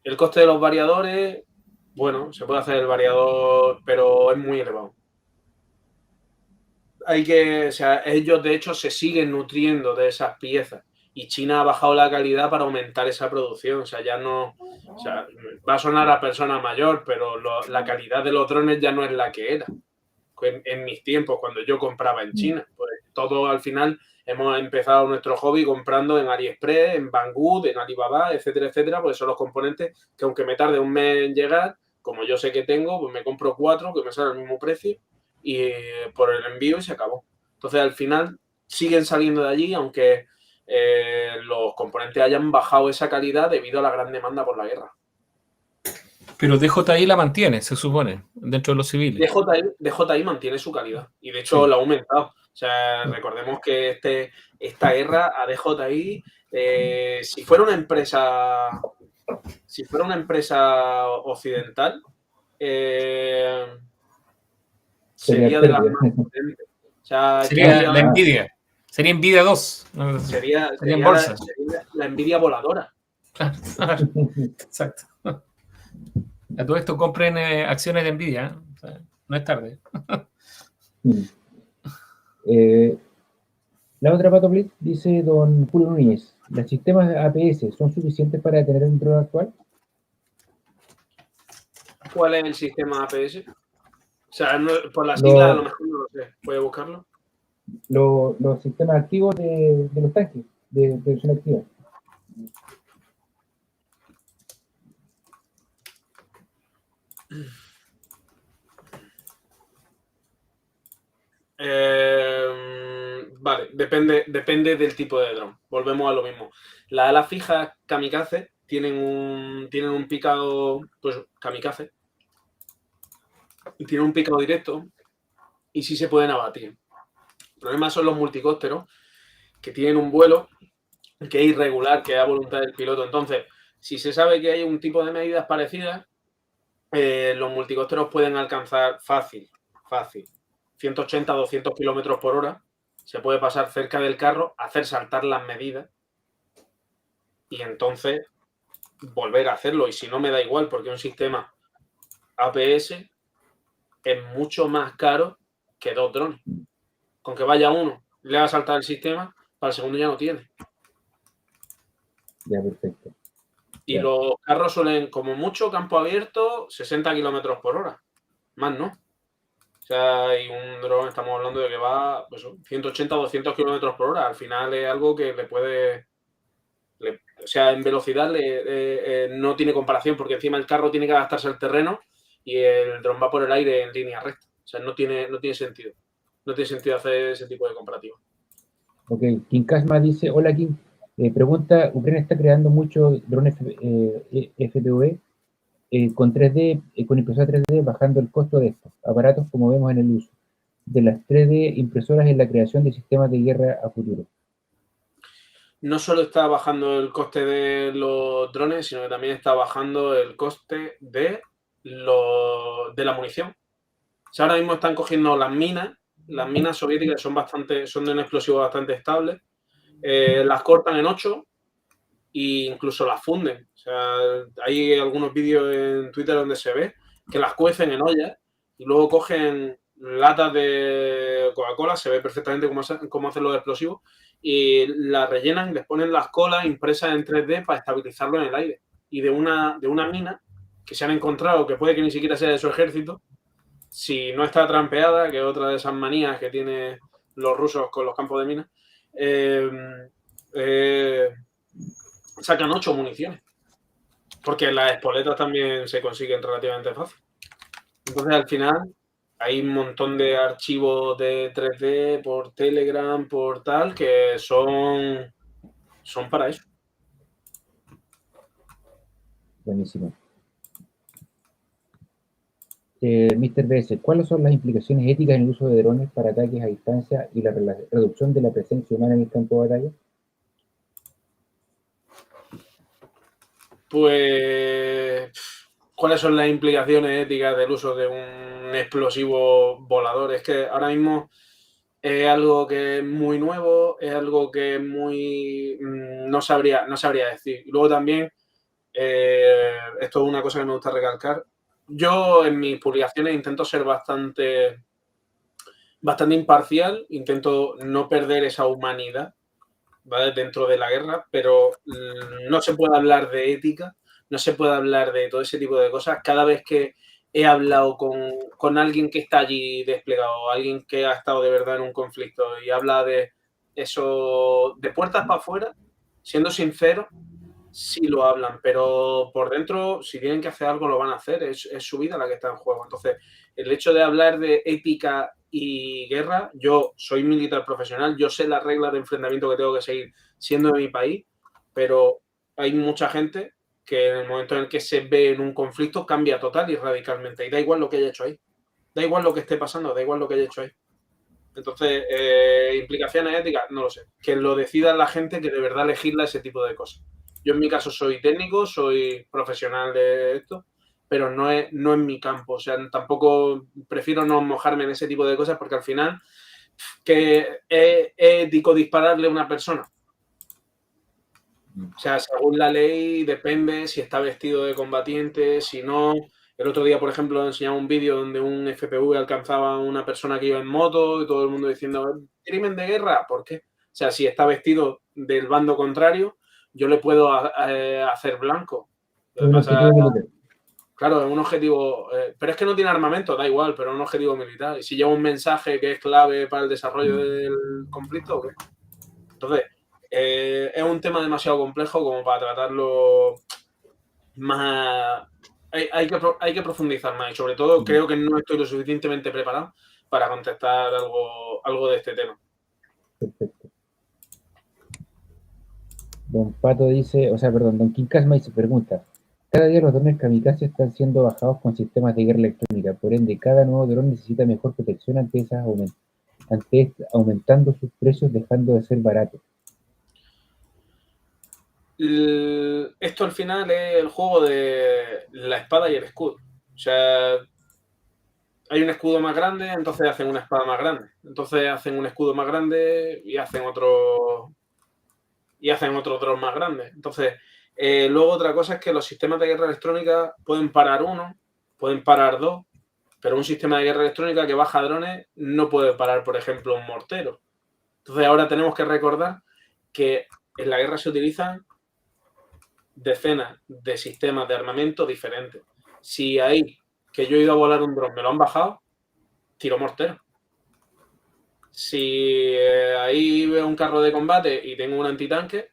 El coste de los variadores, bueno, se puede hacer el variador, pero es muy elevado. O sea, ellos de hecho se siguen nutriendo de esas piezas y China ha bajado la calidad para aumentar esa producción. O sea, ya no, o sea, va a sonar a persona mayor, pero la calidad de los drones ya no es la que era en mis tiempos, cuando yo compraba en China. Pues todo al final hemos empezado nuestro hobby comprando en AliExpress, en Banggood, en Alibaba, etcétera, etcétera, porque son los componentes que aunque me tarde un mes en llegar, como yo sé que tengo, pues me compro 4 que me salen al mismo precio y por el envío y se acabó. Entonces al final siguen saliendo de allí, aunque los componentes hayan bajado esa calidad debido a la gran demanda por la guerra. Pero DJI la mantiene, se supone, dentro de los civiles. DJI mantiene su calidad y de hecho la ha aumentado. O sea, recordemos que esta guerra a DJI, si fuera una empresa occidental, sería de las más potentes. O sea, sería la Nvidia. Sería Nvidia 2. Sería la Nvidia voladora. Exacto. A todo esto compren acciones de Nvidia. O sea, no es tarde. La otra Pato Blitz dice don Julio Núñez, ¿los sistemas APS son suficientes para detener un dron actual? ¿Cuál es el sistema APS? O sea, por las siglas a lo mejor no lo sé. ¿Puede buscarlo? Los sistemas activos de los tanques, de presión activa. Vale, depende del tipo de dron. Volvemos a lo mismo. Las alas fijas kamikaze tienen un picado, pues kamikaze, y tienen un picado directo y sí se pueden abatir. El problema son los multicópteros que tienen un vuelo que es irregular, que es a voluntad del piloto. Entonces, si se sabe que hay un tipo de medidas parecidas, los multicópteros pueden alcanzar fácil 180 200 kilómetros por hora. Se puede pasar cerca del carro, hacer saltar las medidas y entonces volver a hacerlo. Y si no, me da igual, porque un sistema APS es mucho más caro que 2 drones. Con que vaya uno, le va a saltar el sistema, para el segundo ya no tiene. Ya, perfecto. Y los carros suelen, como mucho, campo abierto, 60 kilómetros por hora. Más no. O sea, y un dron, estamos hablando de que va pues, 180 200 kilómetros por hora. Al final es algo que le puede... o sea, en velocidad no tiene comparación, porque encima el carro tiene que adaptarse al terreno y el dron va por el aire en línea recta. O sea, no tiene sentido. No tiene sentido hacer ese tipo de comparativa. Ok, King Kasma dice, hola King, pregunta, ¿Ucrania está creando muchos drones FPV con 3D, con impresora 3D, bajando el costo de estos aparatos como vemos en el uso de las 3D impresoras en la creación de sistemas de guerra a futuro? No solo está bajando el coste de los drones, sino que también está bajando el coste de la munición. O sea, ahora mismo están cogiendo las minas soviéticas son de un explosivo bastante estable, las cortan en 8 e incluso las funden. O sea, hay algunos vídeos en Twitter donde se ve que las cuecen en ollas y luego cogen latas de Coca-Cola, se ve perfectamente cómo hacen los explosivos, y las rellenan, les ponen las colas impresas en 3D para estabilizarlo en el aire. Y de una mina que se han encontrado, que puede que ni siquiera sea de su ejército, si no está trampeada, que es otra de esas manías que tienen los rusos con los campos de minas, sacan 8 municiones. Porque las espoletas también se consiguen relativamente fácil. Entonces, al final, hay un montón de archivos de 3D por Telegram, por tal, que son para eso. Buenísimo. Mr. BS, ¿cuáles son las implicaciones éticas en el uso de drones para ataques a distancia y la reducción de la presencia humana en el campo de batalla? Pues, ¿cuáles son las implicaciones éticas del uso de un explosivo volador? Es que ahora mismo es algo que es muy nuevo, es algo que es muy... no sabría decir. Y luego también esto es una cosa que me gusta recalcar. Yo en mis publicaciones intento ser bastante imparcial, intento no perder esa humanidad, ¿vale?, dentro de la guerra, pero no se puede hablar de ética, no se puede hablar de todo ese tipo de cosas. Cada vez que he hablado con alguien que está allí desplegado, alguien que ha estado de verdad en un conflicto y habla de eso de puertas para afuera, siendo sincero, sí lo hablan, pero por dentro, si tienen que hacer algo, lo van a hacer, es su vida la que está en juego. Entonces, el hecho de hablar de ética y guerra, yo soy militar profesional, yo sé las reglas de enfrentamiento que tengo que seguir siendo de mi país, pero hay mucha gente que en el momento en el que se ve en un conflicto cambia total y radicalmente, y da igual lo que haya hecho ahí, da igual lo que esté pasando, da igual lo que haya hecho ahí. Entonces, implicaciones éticas, no lo sé, que lo decida la gente que de verdad legisla ese tipo de cosas. Yo en mi caso soy técnico, soy profesional de esto, pero no es mi campo. O sea, tampoco prefiero no mojarme en ese tipo de cosas porque al final, ¿que es ético dispararle a una persona? O sea, según la ley depende si está vestido de combatiente, si no. El otro día, por ejemplo, enseñaba un vídeo donde un FPV alcanzaba a una persona que iba en moto y todo el mundo diciendo, ¿crimen de guerra? ¿Por qué? O sea, si está vestido del bando contrario, yo le puedo hacer blanco. Claro, es un objetivo, pero es que no tiene armamento, da igual, pero es un objetivo militar. Y si lleva un mensaje que es clave para el desarrollo del conflicto, ¿qué? Entonces, es un tema demasiado complejo como para tratarlo más. Hay que profundizar más y sobre todo creo que no estoy lo suficientemente preparado para contestar algo de este tema. Perfecto. Don Pato dice, Don Quincasma dice, pregunta, cada día los drones kamikaze están siendo bajados con sistemas de guerra electrónica, por ende cada nuevo dron necesita mejor protección ante aumentando sus precios, dejando de ser barato. Esto al final es el juego de la espada y el escudo. O sea, hay un escudo más grande, entonces hacen una espada más grande. Entonces hacen un escudo más grande y hacen otro dron más grande. Entonces, luego otra cosa es que los sistemas de guerra electrónica pueden parar uno, pueden parar dos, pero un sistema de guerra electrónica que baja drones no puede parar, por ejemplo, un mortero. Entonces ahora tenemos que recordar que en la guerra se utilizan decenas de sistemas de armamento diferentes. Si ahí, que yo he ido a volar un dron, me lo han bajado, tiro mortero. Si ahí veo un carro de combate y tengo un antitanque,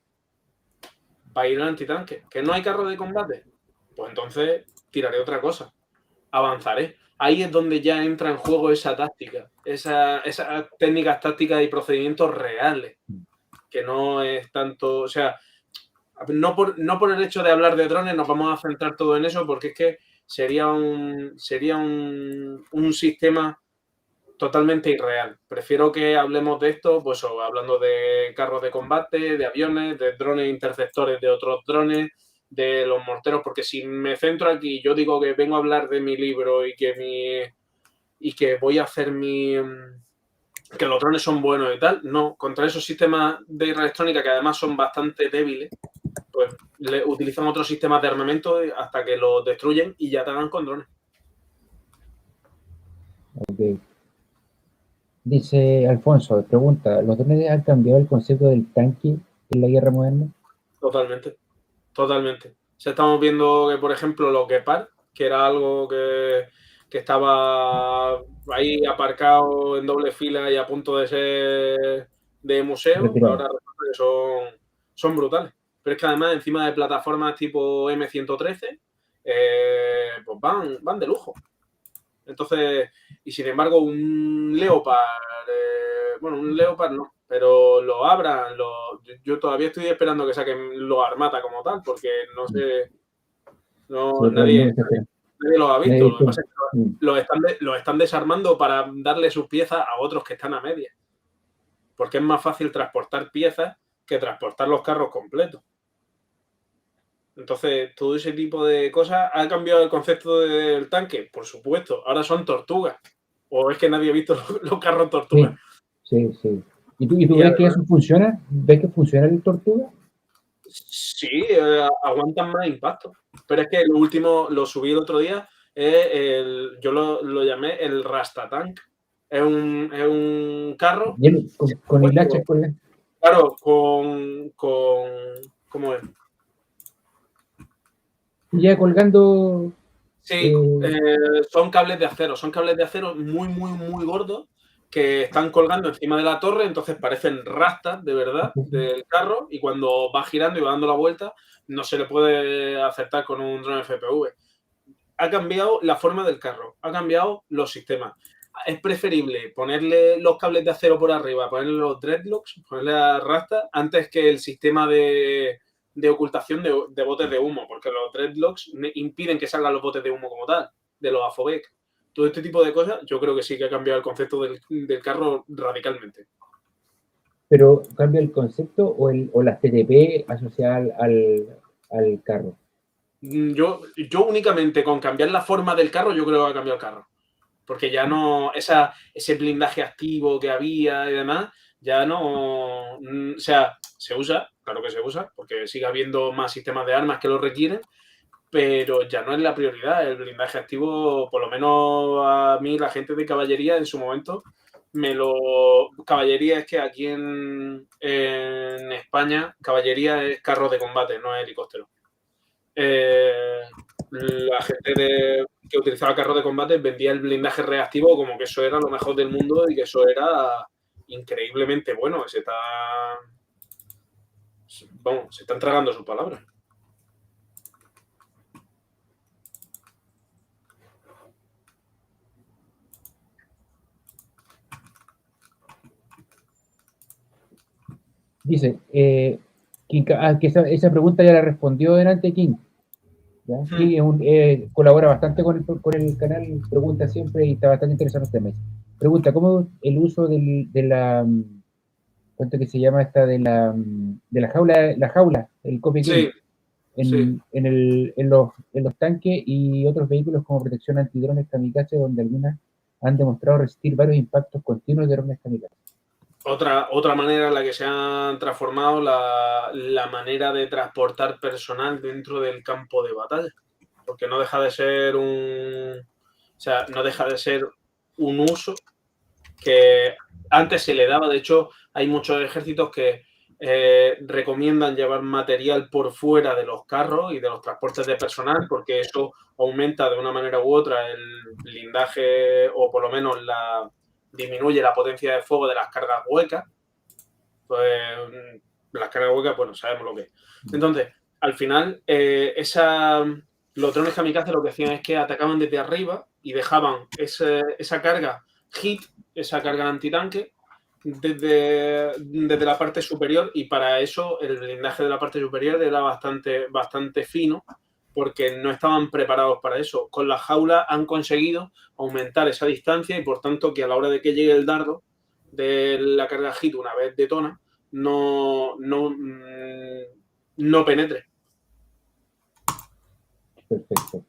va a ir un antitanque. ¿Que no hay carro de combate? Pues entonces tiraré otra cosa. Avanzaré. Ahí es donde ya entra en juego esa táctica, esas técnicas tácticas y procedimientos reales, que no es tanto, o sea, no por el hecho de hablar de drones nos vamos a centrar todo en eso, porque es que sería un sistema totalmente irreal. Prefiero que hablemos de esto, pues hablando de carros de combate, de aviones, de drones interceptores de otros drones, de los morteros, porque si me centro aquí, yo digo que vengo a hablar de mi libro y que voy a hacer que los drones son buenos y tal, no, contra esos sistemas de guerra electrónica que además son bastante débiles, pues utilizan otros sistemas de armamento hasta que los destruyen y ya te dan con drones. Ok. Dice Alfonso, pregunta, ¿los drones han cambiado el concepto del tanque en la guerra moderna? Totalmente. O sea, estamos viendo que, por ejemplo, los Gepard, que era algo que estaba ahí aparcado en doble fila y a punto de ser de museo, ahora resulta que son brutales. Pero es que además, encima de plataformas tipo M113, pues van de lujo. Entonces, y sin embargo, un Leopard, un Leopard no, pero los Abrams, yo todavía estoy esperando que saquen los Armata como tal, porque no sé, nadie los ha visto. Lo que pasa es que los están desarmando para darle sus piezas a otros que están a media. Porque es más fácil transportar piezas que transportar los carros completos. Entonces, todo ese tipo de cosas ha cambiado el concepto del tanque, por supuesto. Ahora son tortugas. ¿O es que nadie ha visto los carros tortugas? Sí. ¿Y tú ves que eso funciona? ¿Ves que funciona el tortuga? Sí, aguantan más impacto. Pero es que lo último, lo subí el otro día, yo lo llamé el Rastatank. Es un carro. Con hilachas colgando. Claro, ¿cómo es? Ya colgando. Sí, son cables de acero muy, muy, muy gordos que están colgando encima de la torre, entonces parecen rastas de verdad del carro y cuando va girando y va dando la vuelta no se le puede acertar con un dron FPV. Ha cambiado la forma del carro, ha cambiado los sistemas. Es preferible ponerle los cables de acero por arriba, ponerle los dreadlocks, ponerle la rasta, antes que el sistema de ocultación de botes de humo, porque los dreadlocks impiden que salgan los botes de humo como tal, de los AFOVEC. Todo este tipo de cosas, yo creo que sí que ha cambiado el concepto del carro radicalmente. ¿Pero cambia el concepto o las TTP asociadas al carro? Yo únicamente con cambiar la forma del carro, yo creo que ha cambiado el carro. Porque ya no, ese blindaje activo que había y demás, ya no, o sea, se usa, claro que se usa, porque sigue habiendo más sistemas de armas que lo requieren, pero ya no es la prioridad. El blindaje activo, por lo menos a mí, la gente de caballería en su momento, caballería es que aquí en España, caballería es carro de combate, no es helicóptero. La gente que utilizaba carros de combate vendía el blindaje reactivo como que eso era lo mejor del mundo y que eso era increíblemente bueno. Se están tragando sus palabras. Dice, King, que esa pregunta ya la respondió delante King. ¿Ya? King colabora bastante con el canal, pregunta siempre y está bastante interesado en los temas. Pregunta, ¿cómo el uso de la, ¿cuánto que se llama esta? De la jaula, el copy game, Sí, en los tanques y otros vehículos como protección antidrones kamikaze, donde algunas han demostrado resistir varios impactos continuos de drones kamikaze? Otra manera en la que se han transformado la manera de transportar personal dentro del campo de batalla. Porque no deja de ser no deja de ser un uso que antes se le daba. De hecho, hay muchos ejércitos que recomiendan llevar material por fuera de los carros y de los transportes de personal porque eso aumenta de una manera u otra el blindaje o por lo menos disminuye la potencia de fuego de las cargas huecas. Pues las cargas huecas, bueno, sabemos lo que es. Entonces, al final, los drones kamikaze lo que hacían es que atacaban desde arriba y dejaban esa carga hit, esa carga antitanque, desde la parte superior y para eso el blindaje de la parte superior era bastante fino porque no estaban preparados para eso. Con la jaula han conseguido aumentar esa distancia y por tanto que a la hora de que llegue el dardo de la carga hit una vez detona, no penetre. Perfecto.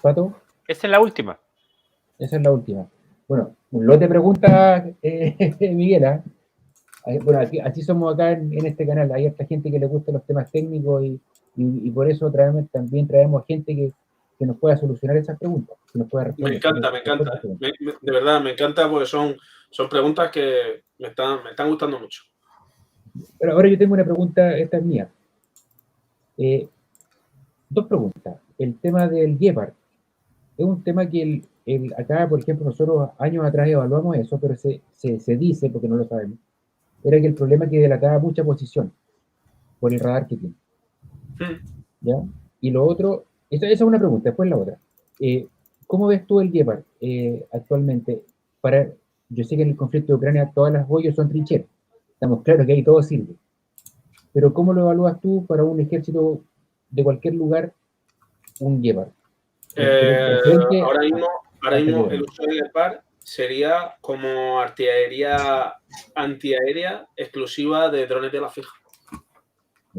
¿Pato? Esa es la última. Esa es la última. Bueno, un lote de preguntas, Miguel. Bueno, así somos acá en este canal. Hay esta gente que le gusta los temas técnicos y por eso también traemos gente que nos pueda solucionar esas preguntas. Que nos pueda responder. Me encanta. De verdad, me encanta porque son preguntas que me están gustando mucho. Pero ahora yo tengo una pregunta, esta es mía. Dos preguntas. El tema del Gepard. Es un tema que acá, por ejemplo, nosotros años atrás evaluamos eso, pero se dice, porque no lo sabemos, era que el problema es que delataba mucha posición por el radar que tiene. ¿Ya? Y lo otro, esa es una pregunta, después la otra. ¿Cómo ves tú el Gepard actualmente? Yo sé que en el conflicto de Ucrania todas las boyas son trincheras, estamos claros que ahí todo sirve. Pero ¿cómo lo evalúas tú para un ejército de cualquier lugar, un Gepard? Ahora mismo el uso del Gepard sería como artillería antiaérea exclusiva de drones de la fija.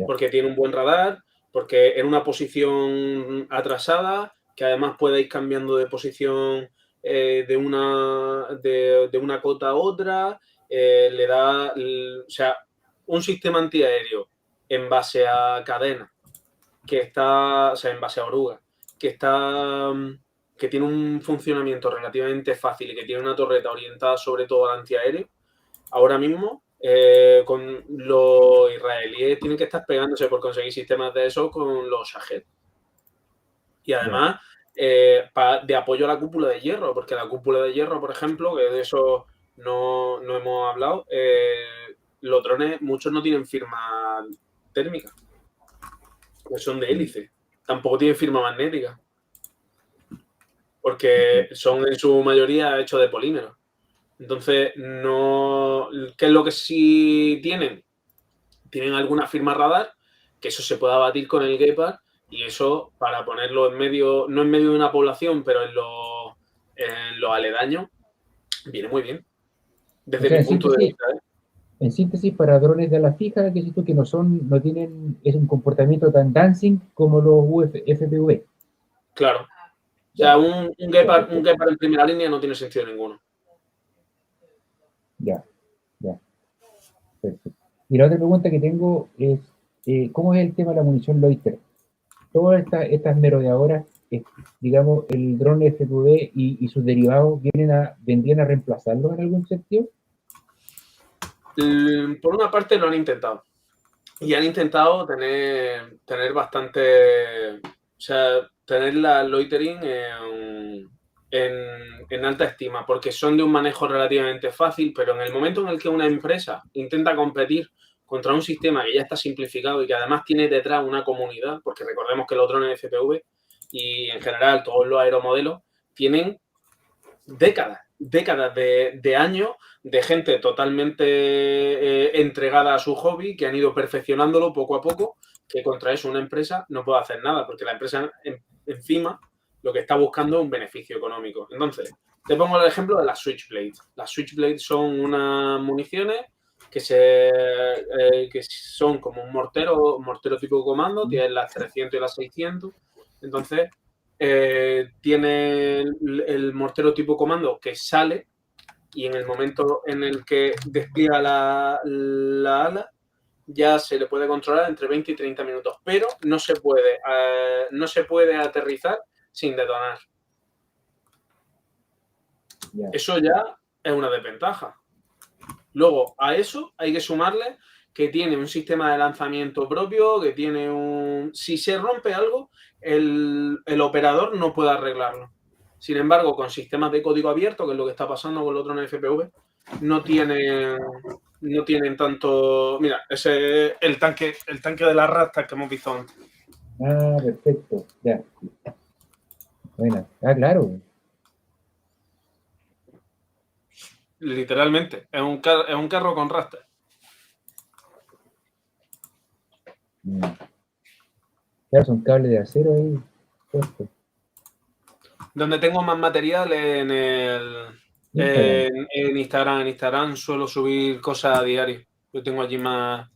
Porque tiene un buen radar, porque en una posición atrasada, que además puede ir cambiando de posición de una cota a otra, le da, o sea, un sistema antiaéreo en base a cadena, que está, o sea, en base a oruga, que tiene un funcionamiento relativamente fácil y que tiene una torreta orientada sobre todo al antiaéreo, ahora mismo con los israelíes tienen que estar pegándose por conseguir sistemas de esos con los Shahed. Y además, de apoyo a la cúpula de hierro, porque la cúpula de hierro, por ejemplo, que de eso no hemos hablado, los drones, muchos no tienen firma térmica, que son de hélice. Tampoco tienen firma magnética, porque son en su mayoría hechos de polímero. Entonces, ¿qué es lo que sí tienen? Tienen alguna firma radar, que eso se puede abatir con el Gepard, y eso para ponerlo en medio, no en medio de una población, pero en los aledaños, viene muy bien. Desde mi punto de vista. En síntesis, para drones de ala fija, que es esto que no tienen un comportamiento tan dancing como los FPV. Claro. O sea, un Gepard en primera línea no tiene sentido ninguno. Ya. Perfecto. Y la otra pregunta que tengo es, ¿cómo es el tema de la munición Loiter? Todas estas merodeadoras, digamos, el dron FPV y sus derivados vendrían a reemplazarlos en algún sentido. Por una parte lo han intentado. Y han intentado tener bastante, o sea, tener la loitering en alta estima, porque son de un manejo relativamente fácil, pero en el momento en el que una empresa intenta competir contra un sistema que ya está simplificado y que además tiene detrás una comunidad, porque recordemos que los drones FPV y en general todos los aeromodelos tienen décadas de años de gente totalmente entregada a su hobby, que han ido perfeccionándolo poco a poco, que contra eso una empresa no puede hacer nada, porque la empresa encima lo que está buscando es un beneficio económico. Entonces, te pongo el ejemplo de las Switchblade. Las Switchblade son unas municiones que son como un mortero tipo comando, tienen las 300 y las 600. Entonces, tiene el mortero tipo comando que sale y en el momento en el que despliega la ala ya se le puede controlar entre 20 y 30 minutos, pero no se puede aterrizar sin detonar. Yeah. Eso ya es una desventaja. Luego, a eso hay que sumarle que tiene un sistema de lanzamiento propio, que tiene si se rompe algo, el operador no puede arreglarlo. Sin embargo, con sistemas de código abierto, que es lo que está pasando con los drones FPV, no tienen tanto... Mira, ese es el tanque de las rastas que hemos visto antes. Ah, perfecto. Ya. Bueno, claro. Literalmente. Es un carro con rastas. Claro, son cables de acero ahí puestos. Donde tengo más material en Instagram. En Instagram suelo subir cosas a diario. Yo tengo allí más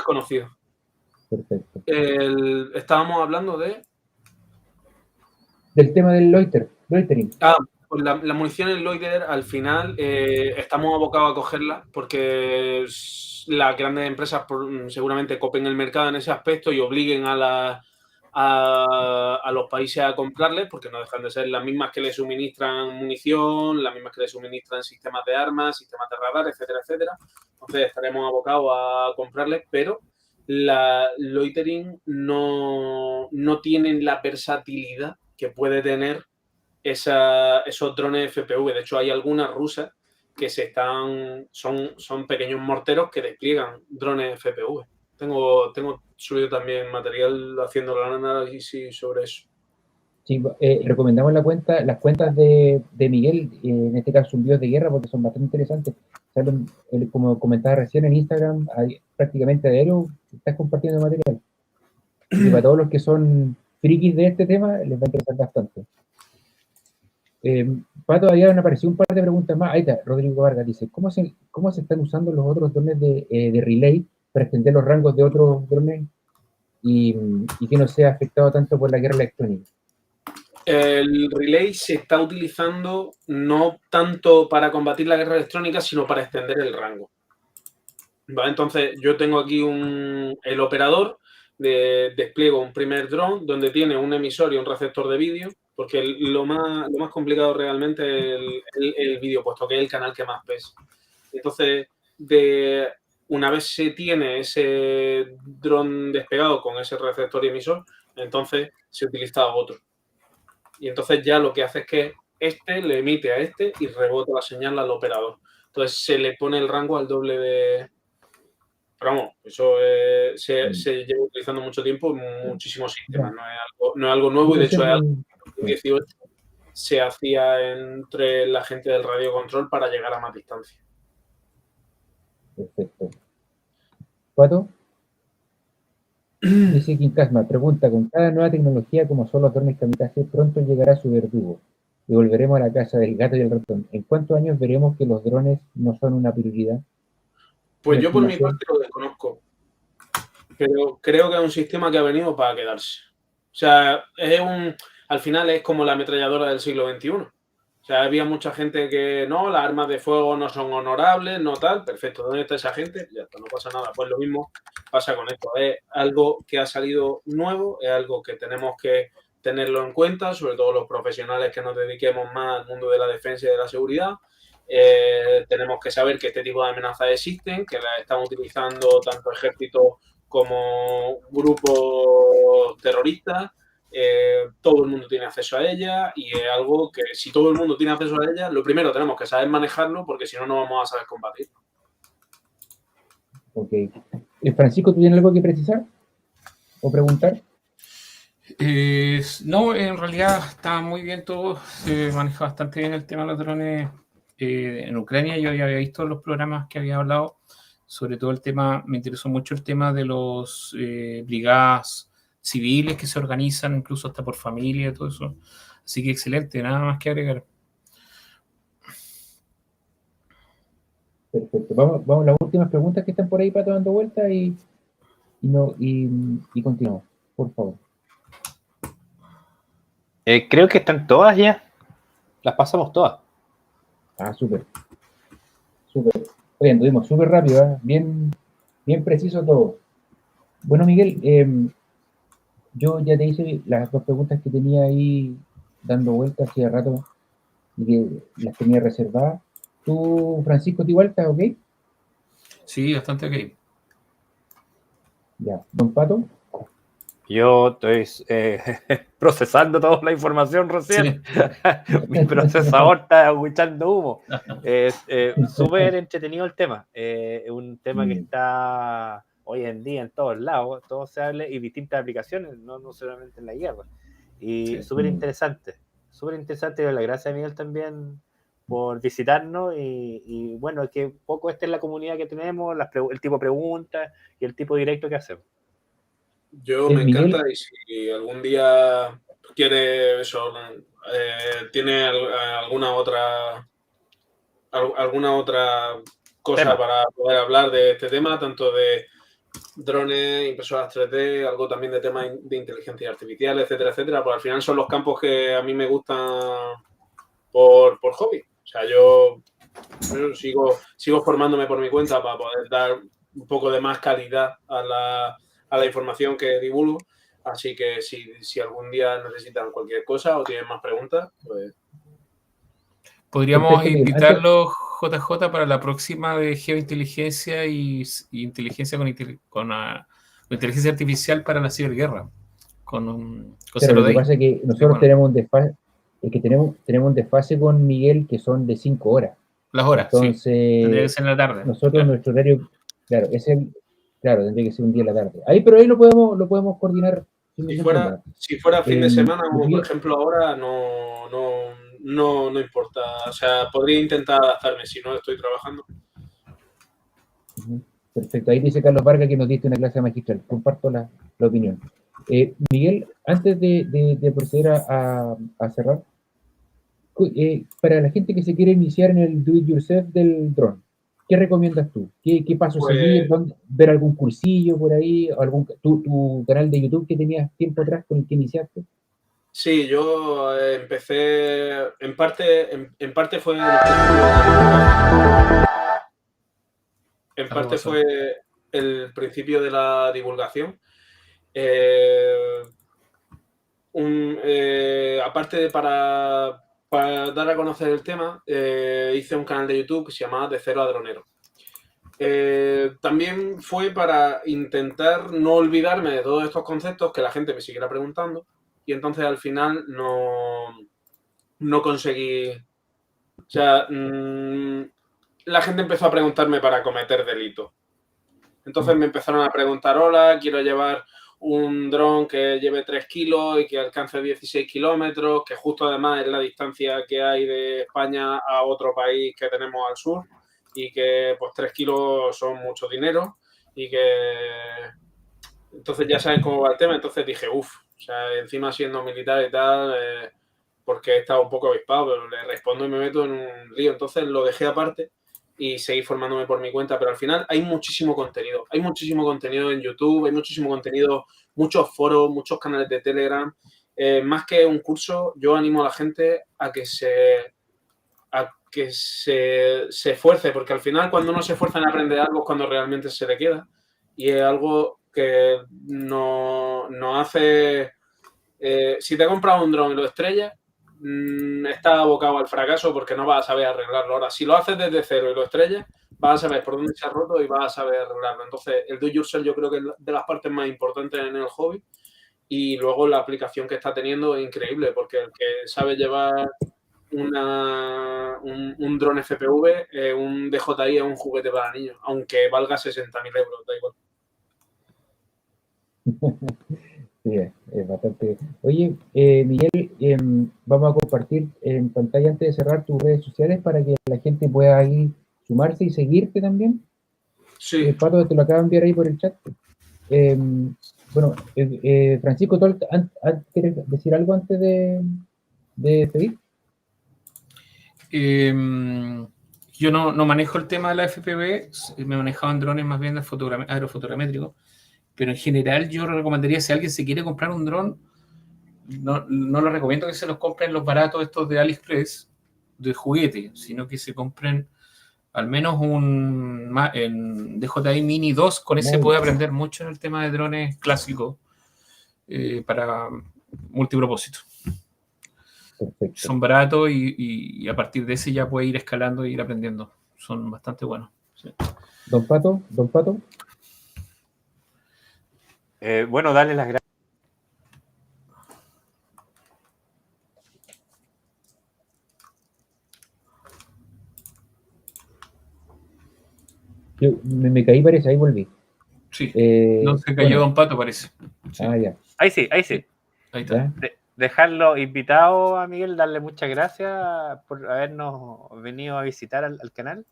conocido. Perfecto. Estábamos hablando del tema del loitering. Pues la munición en loiter al final estamos abocados a cogerla porque las grandes empresas seguramente copen el mercado en ese aspecto y obliguen a los países a comprarles, porque no dejan de ser las mismas que le suministran munición, las mismas que le suministran sistemas de armas, sistemas de radar, etcétera, etcétera. Entonces estaremos abocados a comprarles, pero la loitering no tienen la versatilidad que puede tener esos drones FPV. De hecho, hay algunas rusas que son pequeños morteros que despliegan drones FPV. Tengo subido también material haciendo el análisis sobre eso. Sí, recomendamos las cuentas de Miguel, en este caso un Dios de Guerra, porque son bastante interesantes. Como comentaba recién en Instagram, prácticamente a diario estás compartiendo material. Y para todos los que son frikis de este tema, les va a interesar bastante. Pato, habían aparecido un par de preguntas más. Ahí está, Rodrigo Vargas dice, ¿cómo se están usando los otros drones de relay para extender los rangos de otros drones y que no sea afectado tanto por la guerra electrónica? El relay se está utilizando no tanto para combatir la guerra electrónica, sino para extender el rango. ¿Vale? Entonces, yo tengo aquí el operador, despliego un primer dron donde tiene un emisor y un receptor de vídeo, porque lo más complicado realmente es el vídeo, puesto que es el canal que más pesa. Entonces, una vez se tiene ese dron despegado con ese receptor y emisor, entonces se utiliza otro. Y entonces ya lo que hace es que le emite a y rebota la señal al operador. Entonces se le pone el rango al doble de... Pero vamos, eso se lleva utilizando mucho tiempo en muchísimos sistemas. No es algo nuevo y de hecho es algo que en 2018 se hacía entre la gente del radio control para llegar a más distancia. Perfecto. ¿Pato? Dice Quincasma, pregunta, con cada nueva tecnología como son los drones kamikaze, pronto llegará su verdugo y volveremos a la casa del gato y el ratón. ¿En cuántos años veremos que los drones no son una prioridad? Pues yo por mi parte lo desconozco, pero creo que es un sistema que ha venido para quedarse. O sea, al final es como la ametralladora del siglo XXI. O sea, había mucha gente que no, las armas de fuego no son honorables, no tal, perfecto. ¿Dónde está esa gente? Ya está, no pasa nada. Pues lo mismo pasa con esto. Es algo que ha salido nuevo, es algo que tenemos que tenerlo en cuenta, sobre todo los profesionales que nos dediquemos más al mundo de la defensa y de la seguridad. Tenemos que saber que este tipo de amenazas existen, que las están utilizando tanto ejércitos como grupos terroristas. Todo el mundo tiene acceso a ella y es algo que si todo el mundo tiene acceso a ella, lo primero tenemos que saber manejarlo porque si no, no vamos a saber combatir. Ok. Francisco, ¿tú tienes algo que precisar o preguntar? No, en realidad está muy bien todo, se maneja bastante bien el tema de los drones en Ucrania. Yo ya había visto los programas que había hablado, sobre todo el tema, me interesó mucho el tema de los brigadas civiles que se organizan, incluso hasta por familia y todo eso. Así que excelente, nada más que agregar. Perfecto. Vamos a las últimas preguntas que están por ahí, Pato, dando vuelta y continuamos, por favor. Creo que están todas ya. Las pasamos todas. Ah, súper. Súper. Oye, anduvimos súper rápido, ¿eh? Bien preciso todo. Bueno, Miguel, yo ya te hice las dos preguntas que tenía ahí dando vueltas hace rato y que las tenía reservadas. ¿Tú, Francisco, igual estás ok? Sí, bastante ok. Ya. ¿Don Pato? Yo estoy procesando toda la información recién. Sí. Mi procesador está echando humo. Es súper entretenido el tema. Es un tema que está hoy en día en todos lados, todo se habla y distintas aplicaciones, no solamente en la guerra. Y sí, súper interesante. Súper interesante. Doy las gracias a Miguel también por visitarnos y bueno, que un poco esta es la comunidad que tenemos, el tipo de preguntas y el tipo de directo que hacemos. Yo me encanta y si algún día quiere eso, tiene alguna otra cosa para poder hablar de este tema, tanto de drones, impresoras 3D, algo también de temas de inteligencia artificial, etcétera, etcétera, pues al final son los campos que a mí me gustan por hobby. O sea, yo sigo formándome por mi cuenta para poder dar un poco de más calidad a la información que divulgo. Así que si algún día necesitan cualquier cosa o tienen más preguntas, pues... Podríamos invitarlo, JJ, para la próxima de geointeligencia y inteligencia con inteligencia artificial para la ciberguerra. Pero lo que pasa es que nosotros tenemos un desfase, tenemos un desfase con Miguel que son de 5 horas. Las horas, entonces, sí. Tendría que ser en la tarde. Nosotros, claro, nuestro horario, claro, tendría que ser un día en la tarde. Ahí, pero ahí lo podemos coordinar. Si fuera fin de semana, como por ejemplo ahora, no importa. O sea, podría intentar adaptarme si no estoy trabajando. Perfecto. Ahí dice Carlos Vargas que nos diste una clase magistral. Comparto la opinión. Miguel, antes de proceder a cerrar, para la gente que se quiere iniciar en el do-it-yourself del dron, ¿qué recomiendas tú? ¿Qué paso seguir? ¿Ver algún cursillo por ahí? ¿Tu canal de YouTube que tenías tiempo atrás con el que iniciaste? Sí, yo empecé, en parte fue... En parte fue el principio de la divulgación. Aparte para dar a conocer el tema, hice un canal de YouTube que se llamaba De Cero a Dronero. También fue para intentar no olvidarme de todos estos conceptos, que la gente me siguiera preguntando, y entonces al final no conseguí... O sea, la gente empezó a preguntarme para cometer delitos. Entonces me empezaron a preguntar, hola, quiero llevar un dron que lleve 3 kilos y que alcance 16 kilómetros, que justo además es la distancia que hay de España a otro país que tenemos al sur, y que pues 3 kilos son mucho dinero, y que entonces ya saben cómo va el tema. Entonces dije, o sea, encima siendo militar y tal, porque he estado un poco avispado, pero le respondo y me meto en un lío. Entonces lo dejé aparte y seguí formándome por mi cuenta, pero al final hay muchísimo contenido en YouTube, hay muchísimo contenido, muchos foros, muchos canales de Telegram. Más que un curso, yo animo a la gente a que se esfuerce, porque al final cuando uno se esfuerza en aprender algo es cuando realmente se le queda, y es algo que no hace... si te compras un dron y lo estrellas, estás abocado al fracaso porque no vas a saber arreglarlo. Ahora, si lo haces desde cero y lo estrellas, vas a saber por dónde se ha roto y vas a saber arreglarlo. Entonces, el do it yourself yo creo que es de las partes más importantes en el hobby, y luego la aplicación que está teniendo es increíble, porque el que sabe llevar un dron FPV, un DJI es un juguete para niños, aunque valga 60.000 euros, da igual. Sí, es bastante. Oye, Miguel, vamos a compartir en pantalla antes de cerrar tus redes sociales para que la gente pueda ahí sumarse y seguirte también. Sí. Pato, te lo acabo de enviar ahí por el chat. Bueno, Francisco, ¿tú quieres decir algo antes de pedir? Yo no manejo el tema de la FPV, me he manejado en drones más bien aerofotogramétricos, pero en general yo recomendaría, si alguien se quiere comprar un dron, no lo recomiendo que se los compren los baratos estos de AliExpress de juguete, sino que se compren al menos en DJI Mini 2, con ese puede aprender mucho en el tema de drones clásicos para multipropósito. Perfecto. Son baratos y a partir de ese ya puede ir escalando e ir aprendiendo. Son bastante buenos. Sí. Don Pato. Bueno, darle las gracias. Yo me caí, parece, ahí volví. Sí, no se cayó Don Pato, parece. Sí. Ya. Ahí sí. Ahí está. Dejarlo invitado a Miguel, darle muchas gracias por habernos venido a visitar al canal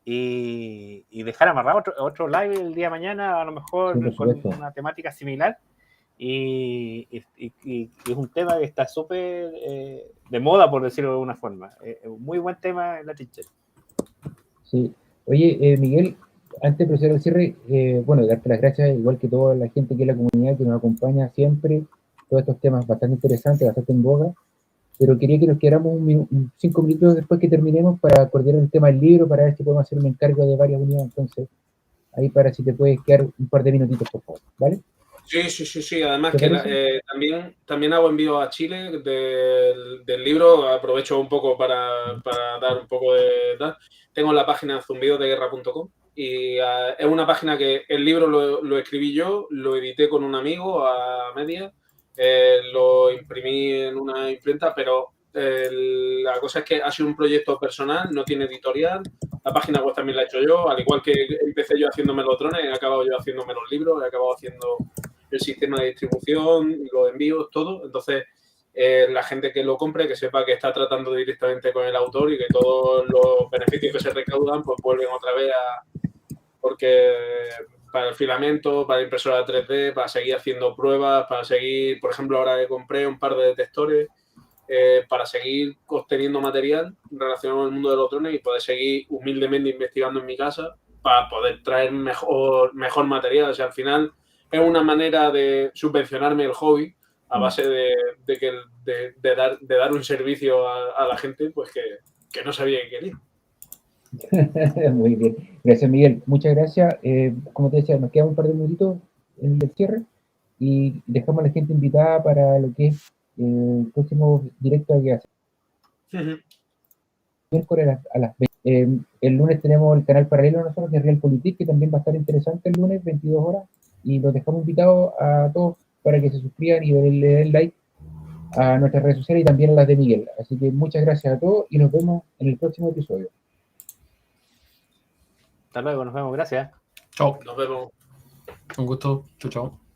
y dejar amarrado otro live el día de mañana, a lo mejor sí, con una temática similar. Y es un tema que está súper de moda, por decirlo de alguna forma. Muy buen tema en la trinchera. Sí. Oye, Miguel, antes de proceder al cierre, bueno, darte las gracias, igual que toda la gente que es la comunidad que nos acompaña siempre, todos estos temas bastante interesantes, bastante en boga, pero quería que nos quedáramos 5 minutos después que terminemos para coordinar el tema del libro, para ver si podemos hacer un encargo de varias unidades. Entonces, ahí para si te puedes quedar un par de minutitos, por favor, ¿vale? Sí. Además que también hago envío a Chile del libro. Aprovecho un poco para dar un poco de... Tengo la página zumbidodeguerra.com y es una página que el libro lo escribí yo, lo edité con un amigo a media, lo imprimí en una imprenta, pero la cosa es que ha sido un proyecto personal, no tiene editorial. La página web también la he hecho yo, al igual que empecé yo haciéndome los drones, he acabado yo haciéndome los libros, he acabado haciendo el sistema de distribución, los envíos, todo. Entonces, la gente que lo compre, que sepa que está tratando directamente con el autor y que todos los beneficios que se recaudan pues vuelven otra vez porque para el filamento, para la impresora 3D, para seguir haciendo pruebas, para seguir, por ejemplo, ahora compré un par de detectores para seguir obteniendo material relacionado con el mundo de los drones y poder seguir humildemente investigando en mi casa para poder traer mejor material. O sea, al final es una manera de subvencionarme el hobby a base de dar un servicio a la gente pues que no sabía que quería. Muy bien. Gracias, Miguel. Muchas gracias. Como te decía, nos quedan un par de minutitos en el cierre y dejamos a la gente invitada para lo que es el próximo directo que hace. Miércoles a las 20. El lunes tenemos el canal paralelo nosotros de Realpolitik, que también va a estar interesante el lunes, 22 horas, y los dejamos invitados a todos para que se suscriban y le den like a nuestras redes sociales y también a las de Miguel. Así que muchas gracias a todos y nos vemos en el próximo episodio. Hasta luego, nos vemos, gracias. Chao. Nos vemos. Un gusto. Chao, chao.